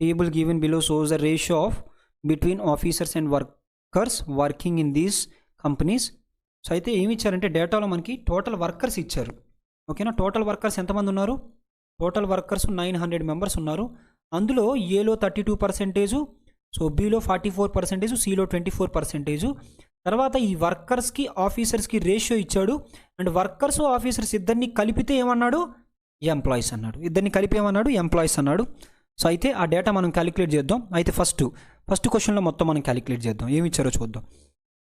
Table given below shows the ratio of between officers and workers working in these companies. So అయితే ఏమి ఇచ్చారంటే డేటాలో మనకి total workers ఇచ్చారు. ఓకేనా. Total workers ఎంతమంది ఉన్నారు, total workers 900 members ఉన్నారు. అందులో ఏలో 32%, సో బిలో 44%, సిలో 24%. తర్వాత ఈ వర్కర్స్కి ఆఫీసర్స్కి రేషియో ఇచ్చాడు. అండ్ వర్కర్స్ ఆఫీసర్స్ ఇద్దరిని కలిపితే ఏమన్నాడు, ఎంప్లాయీస్ అన్నాడు. ఇద్దరిని కలిపి ఏమన్నాడు, ఎంప్లాయీస్ అన్నాడు. సో అయితే ఆ డేటా మనం క్యాలిక్యులేట్ చేద్దాం. అయితే ఫస్ట్ క్వశ్చన్లో మొత్తం మనం క్యాలిక్యులేట్ చేద్దాం. ఏమి ఇచ్చారో చూద్దాం.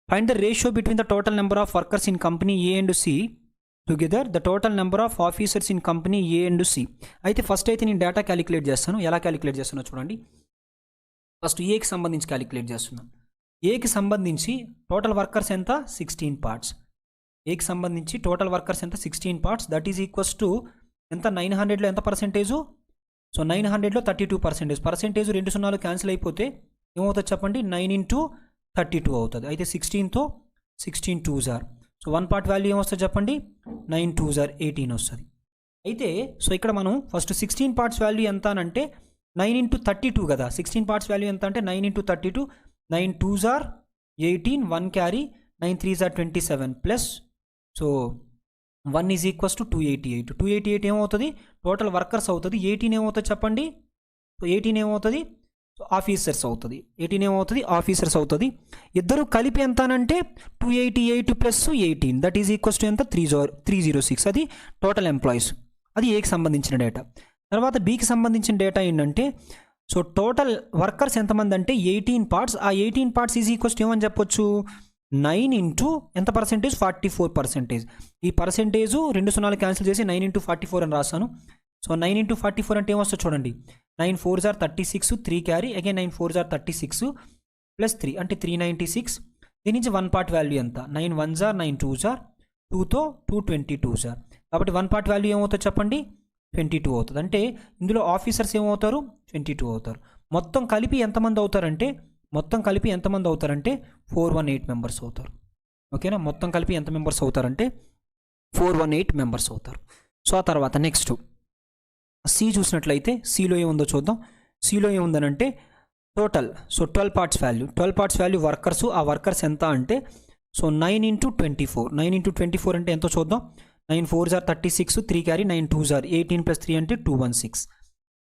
Find the ratio between the total number of workers in company A and C together the total number of officers in company A and C. అయితే ఫస్ట్ అయితే నేను డేటా క్యాలిక్యులేట్ చేస్తాను. ఎలా క్యాలిక్యులేట్ చేస్తానో చూడండి. ఫస్ట్ ఏకి సంబంధించి క్యాలిక్యులేట్ చేస్తున్నాను. ఏకి సంబంధించి టోటల్ వర్కర్స్ ఎంత 16 parts. ఏకి సంబంధించి టోటల్ వర్కర్స్ ఎంత 16 parts. That is equals to ఎంత 900లో ఎంత పర్సెంటేజు, సో 900లో 32%. పర్సెంటేజ్ 2 సున్నాలు క్యాన్సిల్ అయిపోతే ఏమవుతుంది చెప్పండి, 9 into 32 అవుతుంది. అయితే 16తో 16 2s are, so 1 part value ఏమొస్తుంది చెప్పండి, 9 2s are 18 వస్తుంది. అయితే సో ఇక్కడ మనం ఫస్ట్ 16 parts వాల్యూ ఎంత అని అంటే 9 into 32 కదా. 16 parts వాల్యూ ఎంత అంటే 9 into 32, 9 2s are 18, 1 carry, 9 3s are 27 plus so 1 is equals to 288. 288 ఏమవుతుంది, టోటల్ వర్కర్స్ అవుతుంది. 18 ఏమవుతుంది చెప్పండి, సో 18 ఏమవుతుంది, ఆఫీసర్స్ అవుతుంది. 18 ఏమవుతుంది, ఆఫీసర్స్ అవుతుంది. ఇద్దరు కలిపి ఎంత అంటే 288 plus 18 that is equals to ఎంత 306. అది టోటల్ ఎంప్లాయీస్. అది ఏకి సంబంధించిన డేటా. తర్వాత బికి సంబంధించిన డేటా ఏంటంటే సో టోటల్ వర్కర్స్ ఎంతమంది అంటే 18 parts. ఆ 18 parts ఈజ్ ఈక్వల్స్ టు ఏమని చెప్పొచ్చు, 9 into ఎంత పర్సెంటేజ్ 44%. ఈ పర్సెంటేజ్ 2 సున్నాలు క్యాన్సిల్ చేసి 9 into 44 అని రాస్తాను. సో 9 into 44 అంటే ఏమొస్తుంది చూడండి, 9 4s are 36, 3 carry, again 9 4s are 36 plus 3 అంటే 396. దీని నుంచి 1 part వాల్యూ ఎంత, 9 1s are 9 2s are 2తో 222s are. కాబట్టి 1 part వాల్యూ ఏమవుతుంది చెప్పండి, 22 అవుతుంది. అంటే ఇందులో ఆఫీసర్స్ ఏమవుతారు, 22 అవుతారు. మొత్తం కలిపి ఎంతమంది అవుతారంటే 418 మెంబర్స్ అవుతారు. ఓకేనా. మొత్తం కలిపి ఎంత మెంబర్స్ అవుతారంటే 418 మెంబర్స్ అవుతారు. సో ఆ తర్వాత నెక్స్ట్ సి చూసినట్లయితే సిలో ఏముందో చూద్దాం. సిలో ఏముందనంటే total, so 12 parts value workers. ఆ వర్కర్స్ ఎంత అంటే సో 9 into 24. 9 into 24 అంటే ఎంతో చూద్దాం. 9 4s are 36, 3 carry, 9 2s are 18 plus 3 అంటే 216.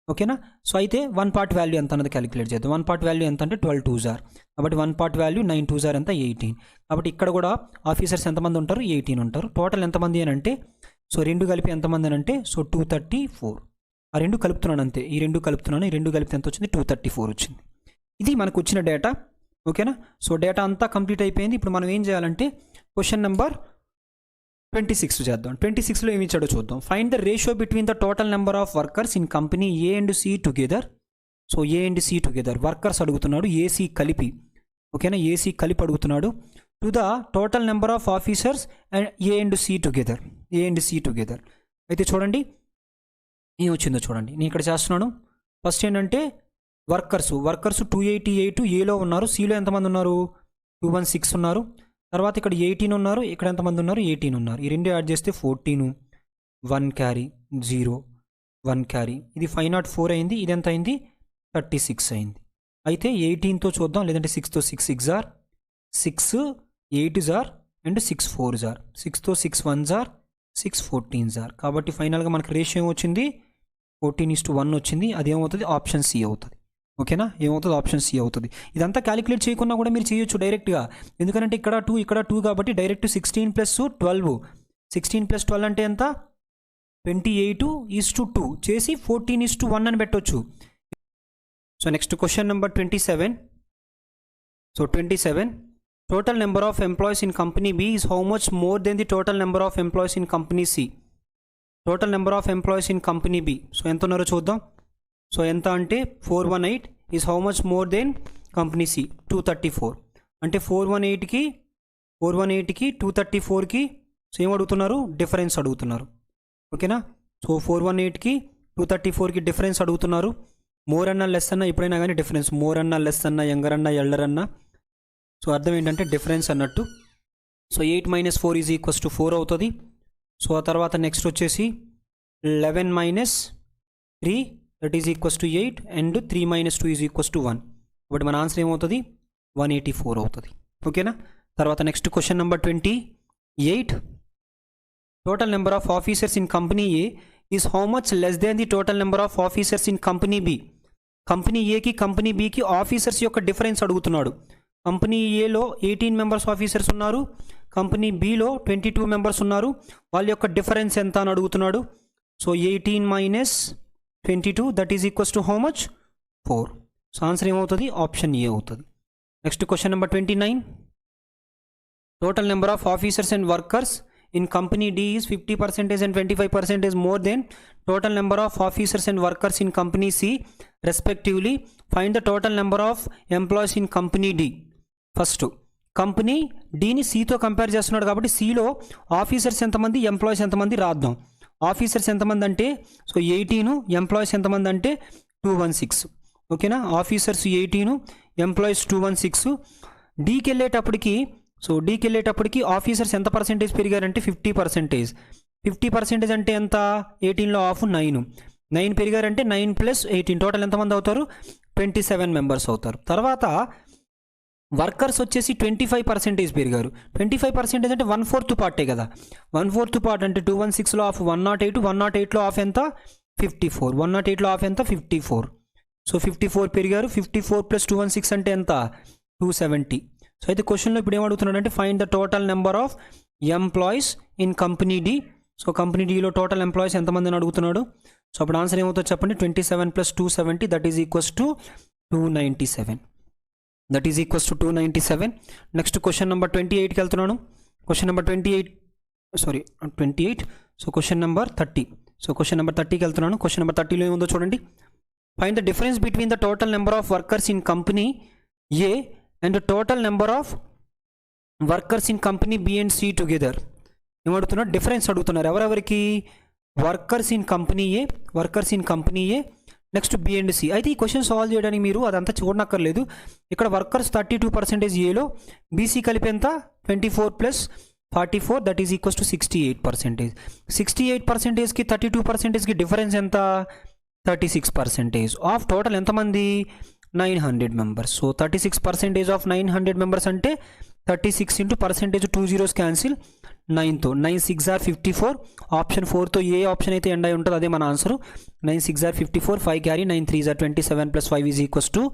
ఓకేనా. సో అయితే 1 part వాల్యూ ఎంత అన్నది క్యాలిక్యులేట్ చేద్దాం. 1 part వాల్యూ ఎంత అంటే 12 2s are. కాబట్టి 1 part వాల్యూ 9 2s are ఎంత 18. కాబట్టి ఇక్కడ కూడా ఆఫీసర్స్ ఎంతమంది ఉంటారు, 18 ఉంటారు. టోటల్ ఎంతమంది అని అంటే సో 2 కలిపి ఎంతమంది అని అంటే సో 234. ఆ 2 కలుపుతున్నాను అంతే, ఈ 2 కలుపుతున్నాను. ఈ 2 కలిపితే ఎంత వచ్చింది, 234 వచ్చింది. ఇది మనకు వచ్చిన డేటా. ఓకేనా. సో డేటా అంతా కంప్లీట్ అయిపోయింది. ఇప్పుడు మనం ఏం చేయాలంటే క్వశ్చన్ నెంబర్ 26 చేద్దాం. 26లో ఏమి ఇచ్చాడో చూద్దాం. Find the ratio between the total number of workers in company A and C together. So A and C together workers అడుగుతున్నాడు, ఏసీ కలిపి. ఓకేనా, ఏసీ కలిపి అడుగుతున్నాడు. To the total number of officers and A and C together. అయితే చూడండి ఏం వచ్చిందో చూడండి. నేను ఇక్కడ చేస్తున్నాను. ఫస్ట్ ఏంటంటే వర్కర్స్ 288 ఏలో ఉన్నారు, సిలో ఎంతమంది ఉన్నారు 216 ఉన్నారు. తర్వాత ఇక్కడ 18 ఉన్నారు, ఇక్కడ ఎంతమంది ఉన్నారు 18 ఉన్నారు. ఈ రెండు యాడ్ చేస్తే 14, 1 క్యారీ 0, 1 క్యారీ. ఇది 504 అయింది. ఇది ఎంత అయింది 36 అయింది. అయితే 18తో చూద్దాం, లేదంటే 6తో 6 6 జార్ 6 8 జార్ అండ్ 6 4 జార్ 6తో 6 1 జార్ 6 14 జార్. కాబట్టి ఫైనల్గా మనకు రేషియో ఏమొచ్చింది 14:1 వచ్చింది. అది ఏమవుతుంది ఆప్షన్ సి అవుతుంది. ఓకేనా, ఏమవుతుంది ఆప్షన్ సి అవుతుంది. ఇదంతా క్యాలిక్యులేట్ చేయకుండా కూడా మీరు చేయొచ్చు డైరెక్ట్గా, ఎందుకంటే ఇక్కడ 2 ఇక్కడ 2 కాబట్టి డైరెక్ట్ 16 + 12 16 + 12 అంటే ఎంత 28:2 చేసి 14:1 అని పెట్టవచ్చు. So next question number 27. So 27, total number of employees in company B is how much more than the total number of employees in company C? Total number of employees in company B. So ఎంత ఉన్నారో చూద్దాం. So ఎంత అంటే 418 is how much more than company C 234. అంటే 418కి 234కి same అడుగుతున్నారు, difference అడుగుతున్నారు. ఓకేనా, so 418కి 234కి difference అడుగుతున్నారు. మోర్ అన్నా లెస్ అన్నా ఎప్పుడైనా కానీ డిఫరెన్స్, మోర్ అన్నా లెస్ అన్నా యంగర్ అన్నా ఎల్డర్ అన్నా, సో అర్థం ఏంటంటే డిఫరెన్స్ అన్నట్టు. సో 8 - 4 = 4 అవుతుంది. సో ఆ తర్వాత నెక్స్ట్ వచ్చేసి 11 - 3 = 8 అండ్ 3 - 2 = 1. కాబట్టి మన ఆన్సర్ ఏమవుతుంది 184 అవుతుంది. ఓకేనా, తర్వాత next question number 28. Total number of officers in company A is how much less than the total number of officers in company B? Company ఏకి కంపెనీ బికి ఆఫీసర్స్ యొక్క డిఫరెన్స్ అడుగుతున్నాడు. కంపెనీ ఏలో 18 మెంబర్స్ ఆఫీసర్స్ ఉన్నారు, company below 22 members ఉన్నారు. వాళ్ళ యొక్క difference ఎంత అని అడుగుతున్నాడు. So 18 - 22 = how much 4. So answer ఏమవుతుంది ఆప్షన్ ఏ అవుతుంది. Next question number 29. Total number of officers and workers in company D is 50% and 25% more than total number of officers and workers in company C respectively. Find the total number of employees in company D. First company డీని సితో compare చేస్తున్నాడు కాబట్టి సిలో officers ఎంతమంది employees ఎంతమంది రాద్దాం. Officers ఎంతమంది అంటే సో 18, ఎంప్లాయీస్ ఎంతమంది అంటే 216. ఓకేనా, ఆఫీసర్స్ 18, ఎంప్లాయీస్ 216. డీకి వెళ్ళేటప్పటికి ఆఫీసర్స్ ఎంత పర్సెంటేజ్ పెరిగారంటే 50%. 50% అంటే ఎంత 18లో ఆఫ్ 9 పెరిగారంటే 9 + 18 టోటల్ ఎంతమంది అవుతారు 27 మెంబర్స్ అవుతారు. తర్వాత వర్కర్స్ వచ్చేసి 25% పెరిగారు. 25% అంటే 1/4 పార్టే కదా, 1/4 పార్ట్ అంటే 216లో ఆఫ్ 108, 108లో ఆఫ్ ఎంత 54, 108లో ఆఫ్ ఎంత 54. సో 54 పెరిగారు. 54 + 216 అంటే ఎంత 270. సో అయితే క్వశ్చన్లో ఇప్పుడు ఏమడుగుతున్నాడు అంటే find the total number of employees in company D. So company డిలో టోటల్ ఎంప్లాయీస్ ఎంతమంది అని అడుగుతున్నాడు. సో అప్పుడు ఆన్సర్ ఏమవుతుందో చెప్పండి 27 + 270 = 297. That is equals to 297. Next question number 28కి వెళ్తున్నాను. Question number 28. So question number 30. So question number 30కి వెళ్తున్నాను. క్వశ్చన్ నెంబర్ 30లో ఏముందో చూడండి. Find the difference between the total number of workers in company A and total number of workers in company B and C together. ఏమడుగుతున్నారు difference అడుగుతున్నారు. ఎవరెవరికి workers in company A next B and C. అయితే ఈ question solve చేయడానికి మీరు అదంతా చూడనక్కర్లేదు. ఇక్కడ workers 32% ఏలో, బీసీ కలిపి ఎంత 24 + 44 = 68%. 68%కి 32%కి డిఫరెన్స్ ఎంత 36% ఆఫ్ టోటల్ ఎంతమంది 900 మెంబర్స్. సో 36% ఆఫ్ 900 మెంబర్స్ అంటే 36 × percentage 2 zeros క్యాన్సిల్ 9తో 9 6 are 54. ఆప్షన్ 4తో ఏ ఆప్షన్ అయితే ఎండ్ అయి ఉంటుందో అదే మన ఆన్సర్. 9 6 are 54, 5 carry 9 3 are 27 + 5 =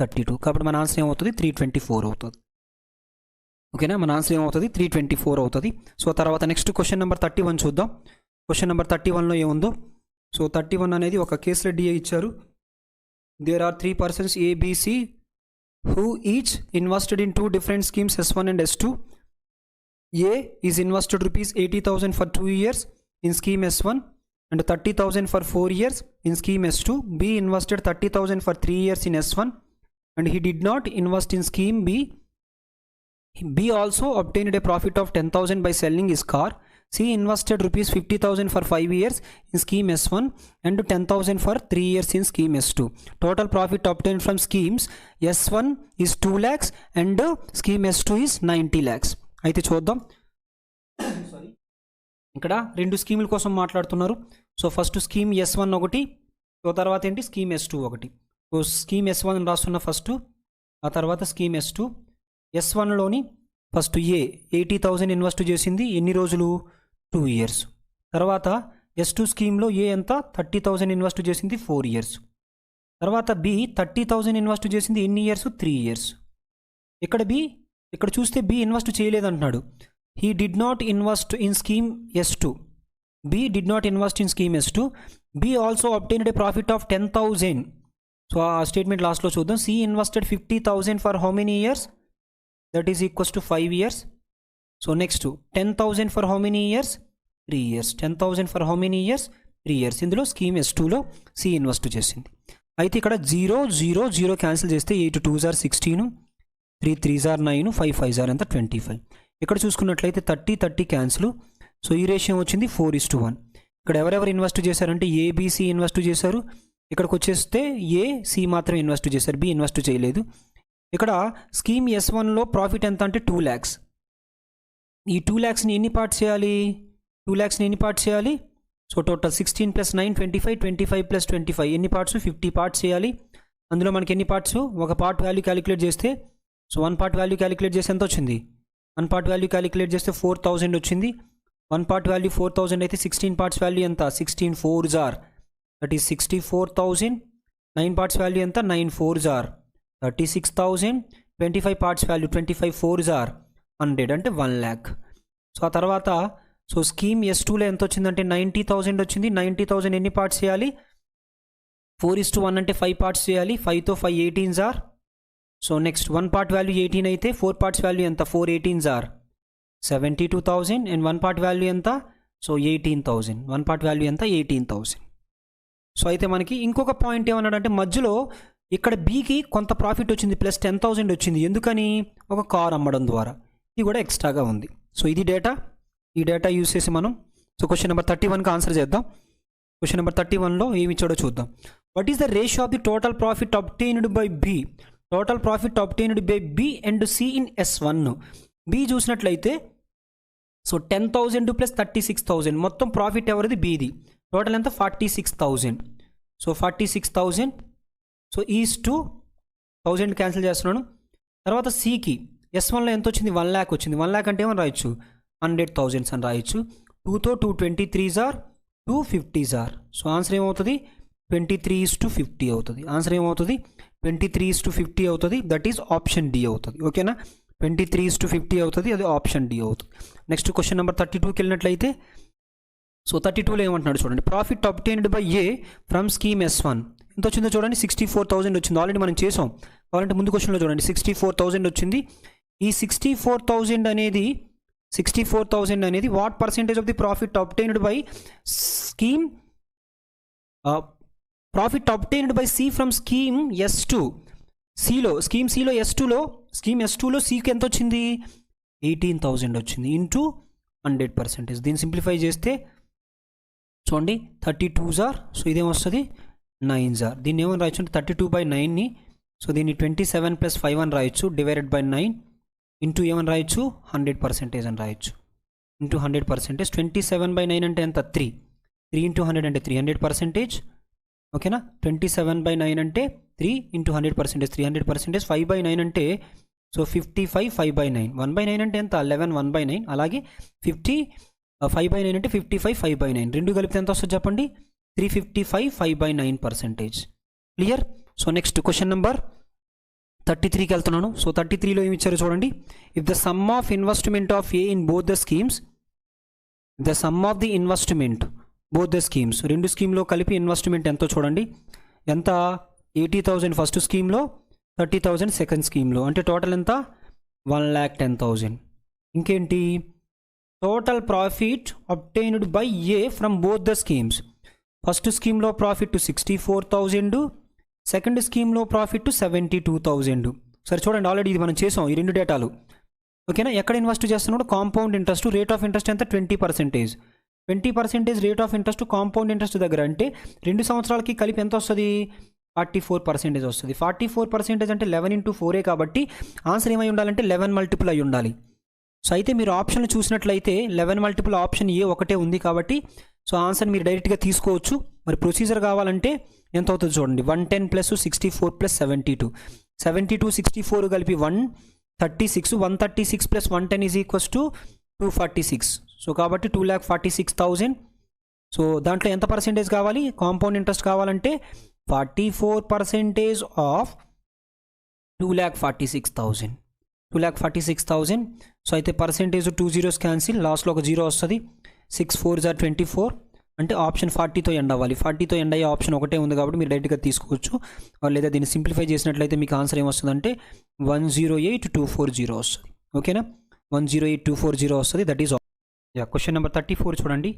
32. కాబట్టి మన ఆన్సర్ ఏమవుతుంది 324 అవుతుంది. ఓకేనా, మన ఆన్సర్ ఏమవుతుంది 324 అవుతుంది. సో తర్వాత నెక్స్ట్ క్వశ్చన్ నెంబర్ 31 చూద్దాం. క్వశ్చన్ నెంబర్ 31లో ఏముందో. సో 31 అనేది ఒక కేస్ రెడీ ఇచ్చారు. There are 3 persons A, B, C who each invested in 2 different schemes S1 and S2. A is invested rupees 80,000 for 2 years in scheme S1 and 30,000 for 4 years in scheme S2. B invested 30,000 for 3 years in S1 and he did not invest in scheme B. B also obtained a profit of 10,000 by selling his car. C invested rupees 50,000 for 5 years in scheme S1 and 10,000 for 3 years in scheme S2. Total profit obtained from schemes S1 is 2 lakhs and scheme S2 is 90 lakhs. అయితే చూద్దాం. ఇక్కడ రెండు స్కీముల కోసం మాట్లాడుతున్నారు. So first scheme S1 ఒకటి, so తర్వాత ఏంటి స్కీమ్ S2 ఒకటి. సో స్కీమ్ S1 రాస్తున్న ఫస్ట్, ఆ తర్వాత స్కీమ్ S2. S1లోని ఫస్ట్ 80,000 ఇన్వెస్ట్ చేసింది, ఎన్ని రోజులు? 2 years. తర్వాత S2 స్కీమ్లో ఎంత? 30,000 ఇన్వెస్ట్ చేసింది, 4 years. తర్వాత B 30,000 ఇన్వెస్ట్ చేసింది, ఎన్ని ఇయర్స్? 3 years. ఇక్కడ చూస్తే B ఇన్వెస్ట్ చేయలేదంటున్నాడు. He did not invest in scheme S2. B did not invest in scheme S2. B also obtained a profit of 10,000. So ఆ స్టేట్మెంట్ లాస్ట్లో చూద్దాం. C invested 50,000 for how many years? That is equals to 5 years. So next 10,000 for how many years? 3 years. 10,000 for how many years? 3 years. ఇందులో scheme S2లో C invest చేసింది. అయితే ఇక్కడ 0 0 0 cancel చేస్తే 8 2s are 16, 3 3s are 9, 5 5s are ఎంత? 25. ఇక్కడ చూసుకున్నట్లయితే 30 30 cancel. So ఈ ratio వచ్చింది 4:1. ఇక్కడ ఎవరెవరు ఇన్వెస్ట్ చేశారంటే ABC ఇన్వెస్ట్ చేశారు. ఇక్కడికి వచ్చేస్తే C మాత్రం ఇన్వెస్ట్ చేశారు, B ఇన్వెస్ట్ చేయలేదు. ఇక్కడ స్కీమ్ S1లో ప్రాఫిట్ ఎంత అంటే 2 lakhs. ఈ 2 lakhsని ఎన్ని పార్ట్స్ చేయాలి? 2 lakhsని ఎన్ని పార్ట్స్ చేయాలి? సో టోటల్ 16 + 9 25, 25 + 25 ఎన్ని పార్ట్స్? 50 పార్ట్స్ చేయాలి. అందులో మనకి ఎన్ని పార్ట్స్? ఒక పార్ట్ వాల్యూ క్యాలిక్యులేట్ చేస్తే, సో 1 part వాల్యూ క్యాలిక్యులేట్ చేస్తే ఎంత వచ్చింది? 1 part వాల్యూ క్యాలిక్యులేట్ చేస్తే 4,000 వచ్చింది. 1 part వాల్యూ 4,000 అయితే 16 parts వాల్యూ ఎంత? 16 4s are, that is 64,000. 9 parts value ఎంత? 9 4s are 36,000. 25 parts value 25 4s are 100, అంటే 1 lakh. సో ఆ తర్వాత సో స్కీమ్ S2లో ఎంత వచ్చిందంటే 90,000 వచ్చింది. 90,000 ఎన్ని పార్ట్స్ చేయాలి? 4:1 అంటే 5 parts చేయాలి. 5తో 5 18s are. So next 1 part value 18 అయితే 4 parts వాల్యూ ఎంత? 4 18s are 72,000 and 1 part value ఎంత? సో 18,000. 1 part వాల్యూ ఎంత? 18,000. సో అయితే మనకి ఇంకొక పాయింట్ ఏమన్నాడంటే మధ్యలో ఇక్కడ Bకి కొంత ప్రాఫిట్ వచ్చింది, ప్లస్ 10,000 వచ్చింది. ఎందుకని? ఒక కార్ అమ్మడం ద్వారా. ఇది కూడా ఎక్స్ట్రాగా ఉంది. సో ఇది డేటా, ఈ డేటా యూస్ చేసి మనం సో క్వశ్చన్ నెంబర్ 31కి ఆన్సర్ చేద్దాం. క్వశ్చన్ నెంబర్ 31లో ఏమి ఇచ్చాడో చూద్దాం. What is the ratio of the total profit obtained by B? Total profit obtained by B and C in S1. B చూసినట్లయితే so 10,000 + 36,000 మొత్తం profit ఎవరిది? Bది. Total ఎంత? 46,000. So 46,000. So is to 1000 cancel చేస్తున్నాను. తర్వాత Cకి S1లో ఎంత వచ్చింది? 1 lakh వచ్చింది. 1 lakh అంటే ఏమని రాయొచ్చు? 100,000 అని రాయొచ్చు. 2తో 2 23s are 2 50s are. So answer ఏమవుతుంది? 23:50 అవుతుంది. ఆన్సర్ ఏమవుతుంది? 23:50 అవుతుంది. దట్ ఈస్ ఆప్షన్ D అవుతుంది. ఓకేనా? 23:50 అవుతుంది, అది ఆప్షన్ D అవుతుంది. నెక్స్ట్ క్వశ్చన్ నెంబర్ 32కి వెళ్ళినట్లయితే సో 32లో ఏమంటున్నాడు చూడండి. Profit obtained by A from scheme S1 ఎంత వచ్చిందో చూడండి. 64,000 వచ్చింది. ఆల్రెడీ మనం చేసాం. కావాలంటే ముందు క్వశ్చన్లో చూడండి. 64,000 వచ్చింది. ఈ 64,000 అనేది what percentage of the profit obtained by scheme profit obtained by C from scheme S2. Scheme S2లో Cకి ఎంత వచ్చింది? 18,000 వచ్చింది ఇంటూ 100%. దీన్ని సింప్లిఫై చేస్తే చూడండి 32s are. So ఇదేమొస్తుంది? 9s are. దీన్ని ఏమని రాయొచ్చు అంటే 32/9ని సో దీన్ని 27 + 5 అని రాయొచ్చు, డివైడెడ్ బై 9 ఇంటూ ఏమని రాయొచ్చు? 100% అని రాయొచ్చు. ఇంటూ 100%. 27/9 అంటే ఎంత? 3 ఇంటూ 100 అంటే 300%. ఓకేనా? 27/9 అంటే 3 ఇంటూ 100%, 300%. 5/9 అంటే సో 55 5/9. 1/9 అంటే ఎంత? 11 1/9. అలాగే 5/9 అంటే 55 5/9. రెండు కలిపితే ఎంత వస్తుంది చెప్పండి? 355 5/9%. Clear? So next question number 33కి వెళ్తున్నాను. సో 33లో ఏమి ఇచ్చారు చూడండి. If the sum of investment of A in both the schemes, the sum of the investment both the schemes, రెండు స్కీమ్లో కలిపి ఇన్వెస్ట్మెంట్ ఎంతో చూడండి. ఎంత? 80,000 ఫస్ట్ స్కీమ్లో, 30,000 సెకండ్ స్కీమ్లో. అంటే టోటల్ ఎంత? 1,10,000. ఇంకేంటి? Total profit obtained by A from both the schemes. First స్కీమ్లో ప్రాఫిట్ 64,000, సెకండ్ స్కీమ్లో ప్రాఫిట్ 72,000. సరే చూడండి, ఆల్రెడీ ఇది మనం చేసాం ఈ రెండు డేటాలు. ఓకేనా. ఎక్కడ ఇన్వెస్ట్ చేస్తున్నాడు? Compound interest. Rate of interest ఎంత? 20%. 20% rate of interest compound interest దగ్గర అంటే 2 సంవత్సరాలకి కలిపి ఎంత వస్తుంది? 44% వస్తుంది. 44% అంటే 11 into 4 కాబట్టి ఆన్సర్ ఏమై ఉండాలంటే 11 మల్టిపుల్ అయి ఉండాలి. సో అయితే మీరు ఆప్షన్లు చూసినట్లయితే 11 మల్టిపుల్ ఆప్షన్ ఏ ఒకటే ఉంది కాబట్టి సో ఆన్సర్ మీరు డైరెక్ట్గా తీసుకోవచ్చు. మరి ప్రొసీజర్ కావాలంటే ఎంత అవుతుంది చూడండి. 110 + 64 + 72. 72 64 కలిపి 136. 136 + 110 = 246. సో కాబట్టి 2,46,000. సో దాంట్లో ఎంత పర్సెంటేజ్ కావాలి? కాంపౌండ్ ఇంట్రెస్ట్ కావాలంటే 44% ఆఫ్ 2,46,000. 2,46,000. సో అయితే పర్సెంటేజ్ 2 zeros క్యాన్సిల్, లాస్ట్లో ఒక 0 వస్తుంది. 6 4s are 24 అంటే ఆప్షన్ 40తో ఎండ్ అవ్వాలి. 40తో ఎండ్ అయ్యే ఆప్షన్ ఒకటే ఉంది కాబట్టి మీరు డైరెక్ట్గా తీసుకోవచ్చు. లేదా దీన్ని సింప్లిఫై చేసినట్లయితే మీకు ఆన్సర్ ఏమొస్తుందంటే 108,240 వస్తుంది. ఓకేనా. 108,240 వస్తుంది. దట్ ఈస్ క్వశ్చన్ నెంబర్ 34 చూడండి.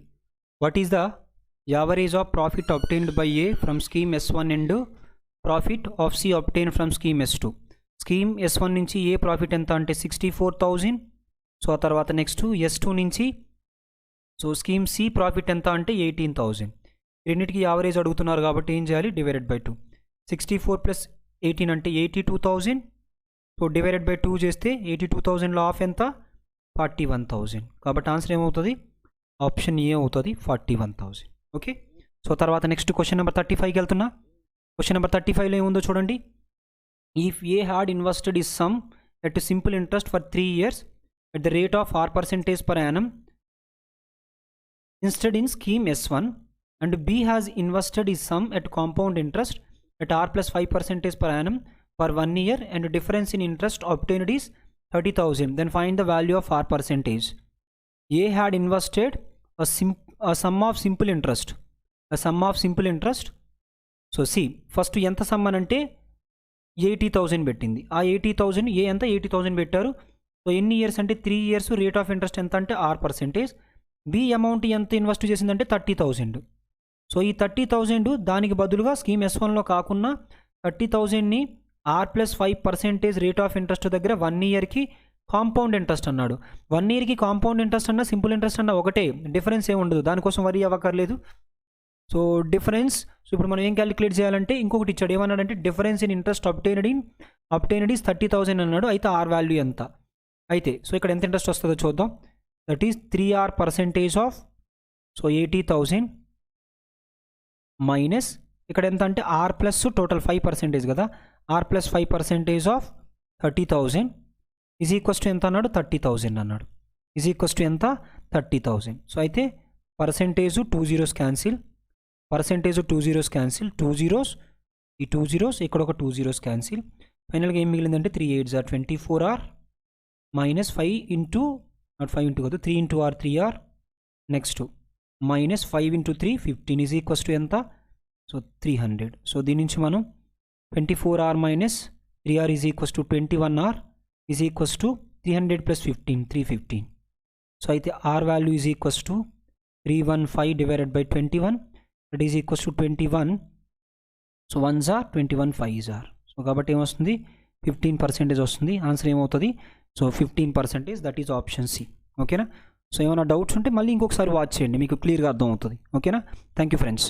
What is the average of profit obtained by A from scheme S1 and profit of C obtain from scheme S2. Scheme S1 నుంచి ఏ ప్రాఫిట్ ఎంత అంటే 64,000. సో ఆ తర్వాత నెక్స్ట్ S2 నుంచి సో స్కీమ్ సి ప్రాఫిట్ ఎంత అంటే 18,000. రెండింటికి యావరేజ్ అడుగుతున్నారు కాబట్టి ఏం చేయాలి? Divided by 2. 64 + 18 అంటే 82,000. సో డివైడెడ్ బై 2 చేస్తే 82,000లో హాఫ్ ఎంత? 41,000. కాబట్టి ఆన్సర్ ఏమవుతుంది? ఆప్షన్ ఏ అవుతుంది, 41,000. ఓకే. సో తర్వాత నెక్స్ట్ క్వశ్చన్ నెంబర్ 35కి వెళ్తున్నా. క్వశ్చన్ నెంబర్ 35లో ఏముందో చూడండి. If A had invested is some at simple interest for 3 years at the rate of 6% per annum instead in scheme S1 and B has invested his sum at compound interest at R plus 5% per annum for 1 year and difference in interest obtained is 30,000, then find the value of R%. A had invested a sum of simple interest. So see, first ఎంత some అని అంటే 80,000 పెట్టింది. ఆ 80,000 ఏ ఎంత? 80,000 పెట్టారు. So ఎన్ని years అంటే 3 years. Rate of interest ఎంత అంటే R%. బి అమౌంట్ ఎంత ఇన్వెస్ట్ చేసిందంటే 30,000. సో ఈ 30,000 దానికి బదులుగా స్కీమ్ S1లో కాకుండా 30,000ని R plus 5% rate of interest దగ్గర 1 yearకి కాంపౌండ్ ఇంట్రెస్ట్ అన్నాడు. 1 yearకి కాంపౌండ్ ఇంట్రెస్ట్ అన్నా సింపుల్ ఇంట్రెస్ట్ అన్నా ఒకటే, డిఫరెన్స్ ఏమి ఉండదు. దానికోసం వరీ అవ్వక్కర్లేదు. సో డిఫరెన్స్, సో ఇప్పుడు మనం ఏం క్యాలిక్యులేట్ చేయాలంటే ఇంకొకటి ఇచ్చాడు. ఏమన్నాడంటే difference in interest obtained is 30,000 అన్నాడు. అయితే ఆర్ వాల్యూ ఎంత? అయితే సో ఇక్కడ ఎంత ఇంట్రెస్ట్ వస్తుందో చూద్దాం. That is 3R% of so 80,000 minus ఇక్కడ ఎంత అంటే ఆర్ ప్లస్ టోటల్ 5% కదా. R plus 5% of 30,000 is equals to ఎంత అన్నాడు? 30,000 అన్నాడు. ఈజ్ ఈక్వల్స్ టు ఎంత? 30,000. సో అయితే పర్సెంటేజ్ 2 zeros క్యాన్సిల్, 2 zeros, ఈ 2 zeros ఇక్కడ ఒక 2 zeros క్యాన్సిల్. ఫైనల్గా ఏం మిగిలిందంటే 3 8s are 24R minus 5 into not 5 into కాదు 3 into R 3R next minus 5 into 3 15 is equals to ఎంత? సో 300. సో దీని నుంచి మనం 24R minus 3R is equals to 21R is equals to 300 + 15 315. So అయితే R value is equals to 315 divided by 21 that is equals to 21. So 1s are 21 5s are. సో కాబట్టి ఏమొస్తుంది? 15% వస్తుంది. Answer ఏమవుతుంది? So 15%, that is option C. ఓకేనా. So ఏమైనా doubts ఉంటే మళ్ళీ ఇంకొకసారి వాచ్ చేయండి, మీకు క్లియర్గా అర్థమవుతుంది. ఓకేనా. Thank you friends.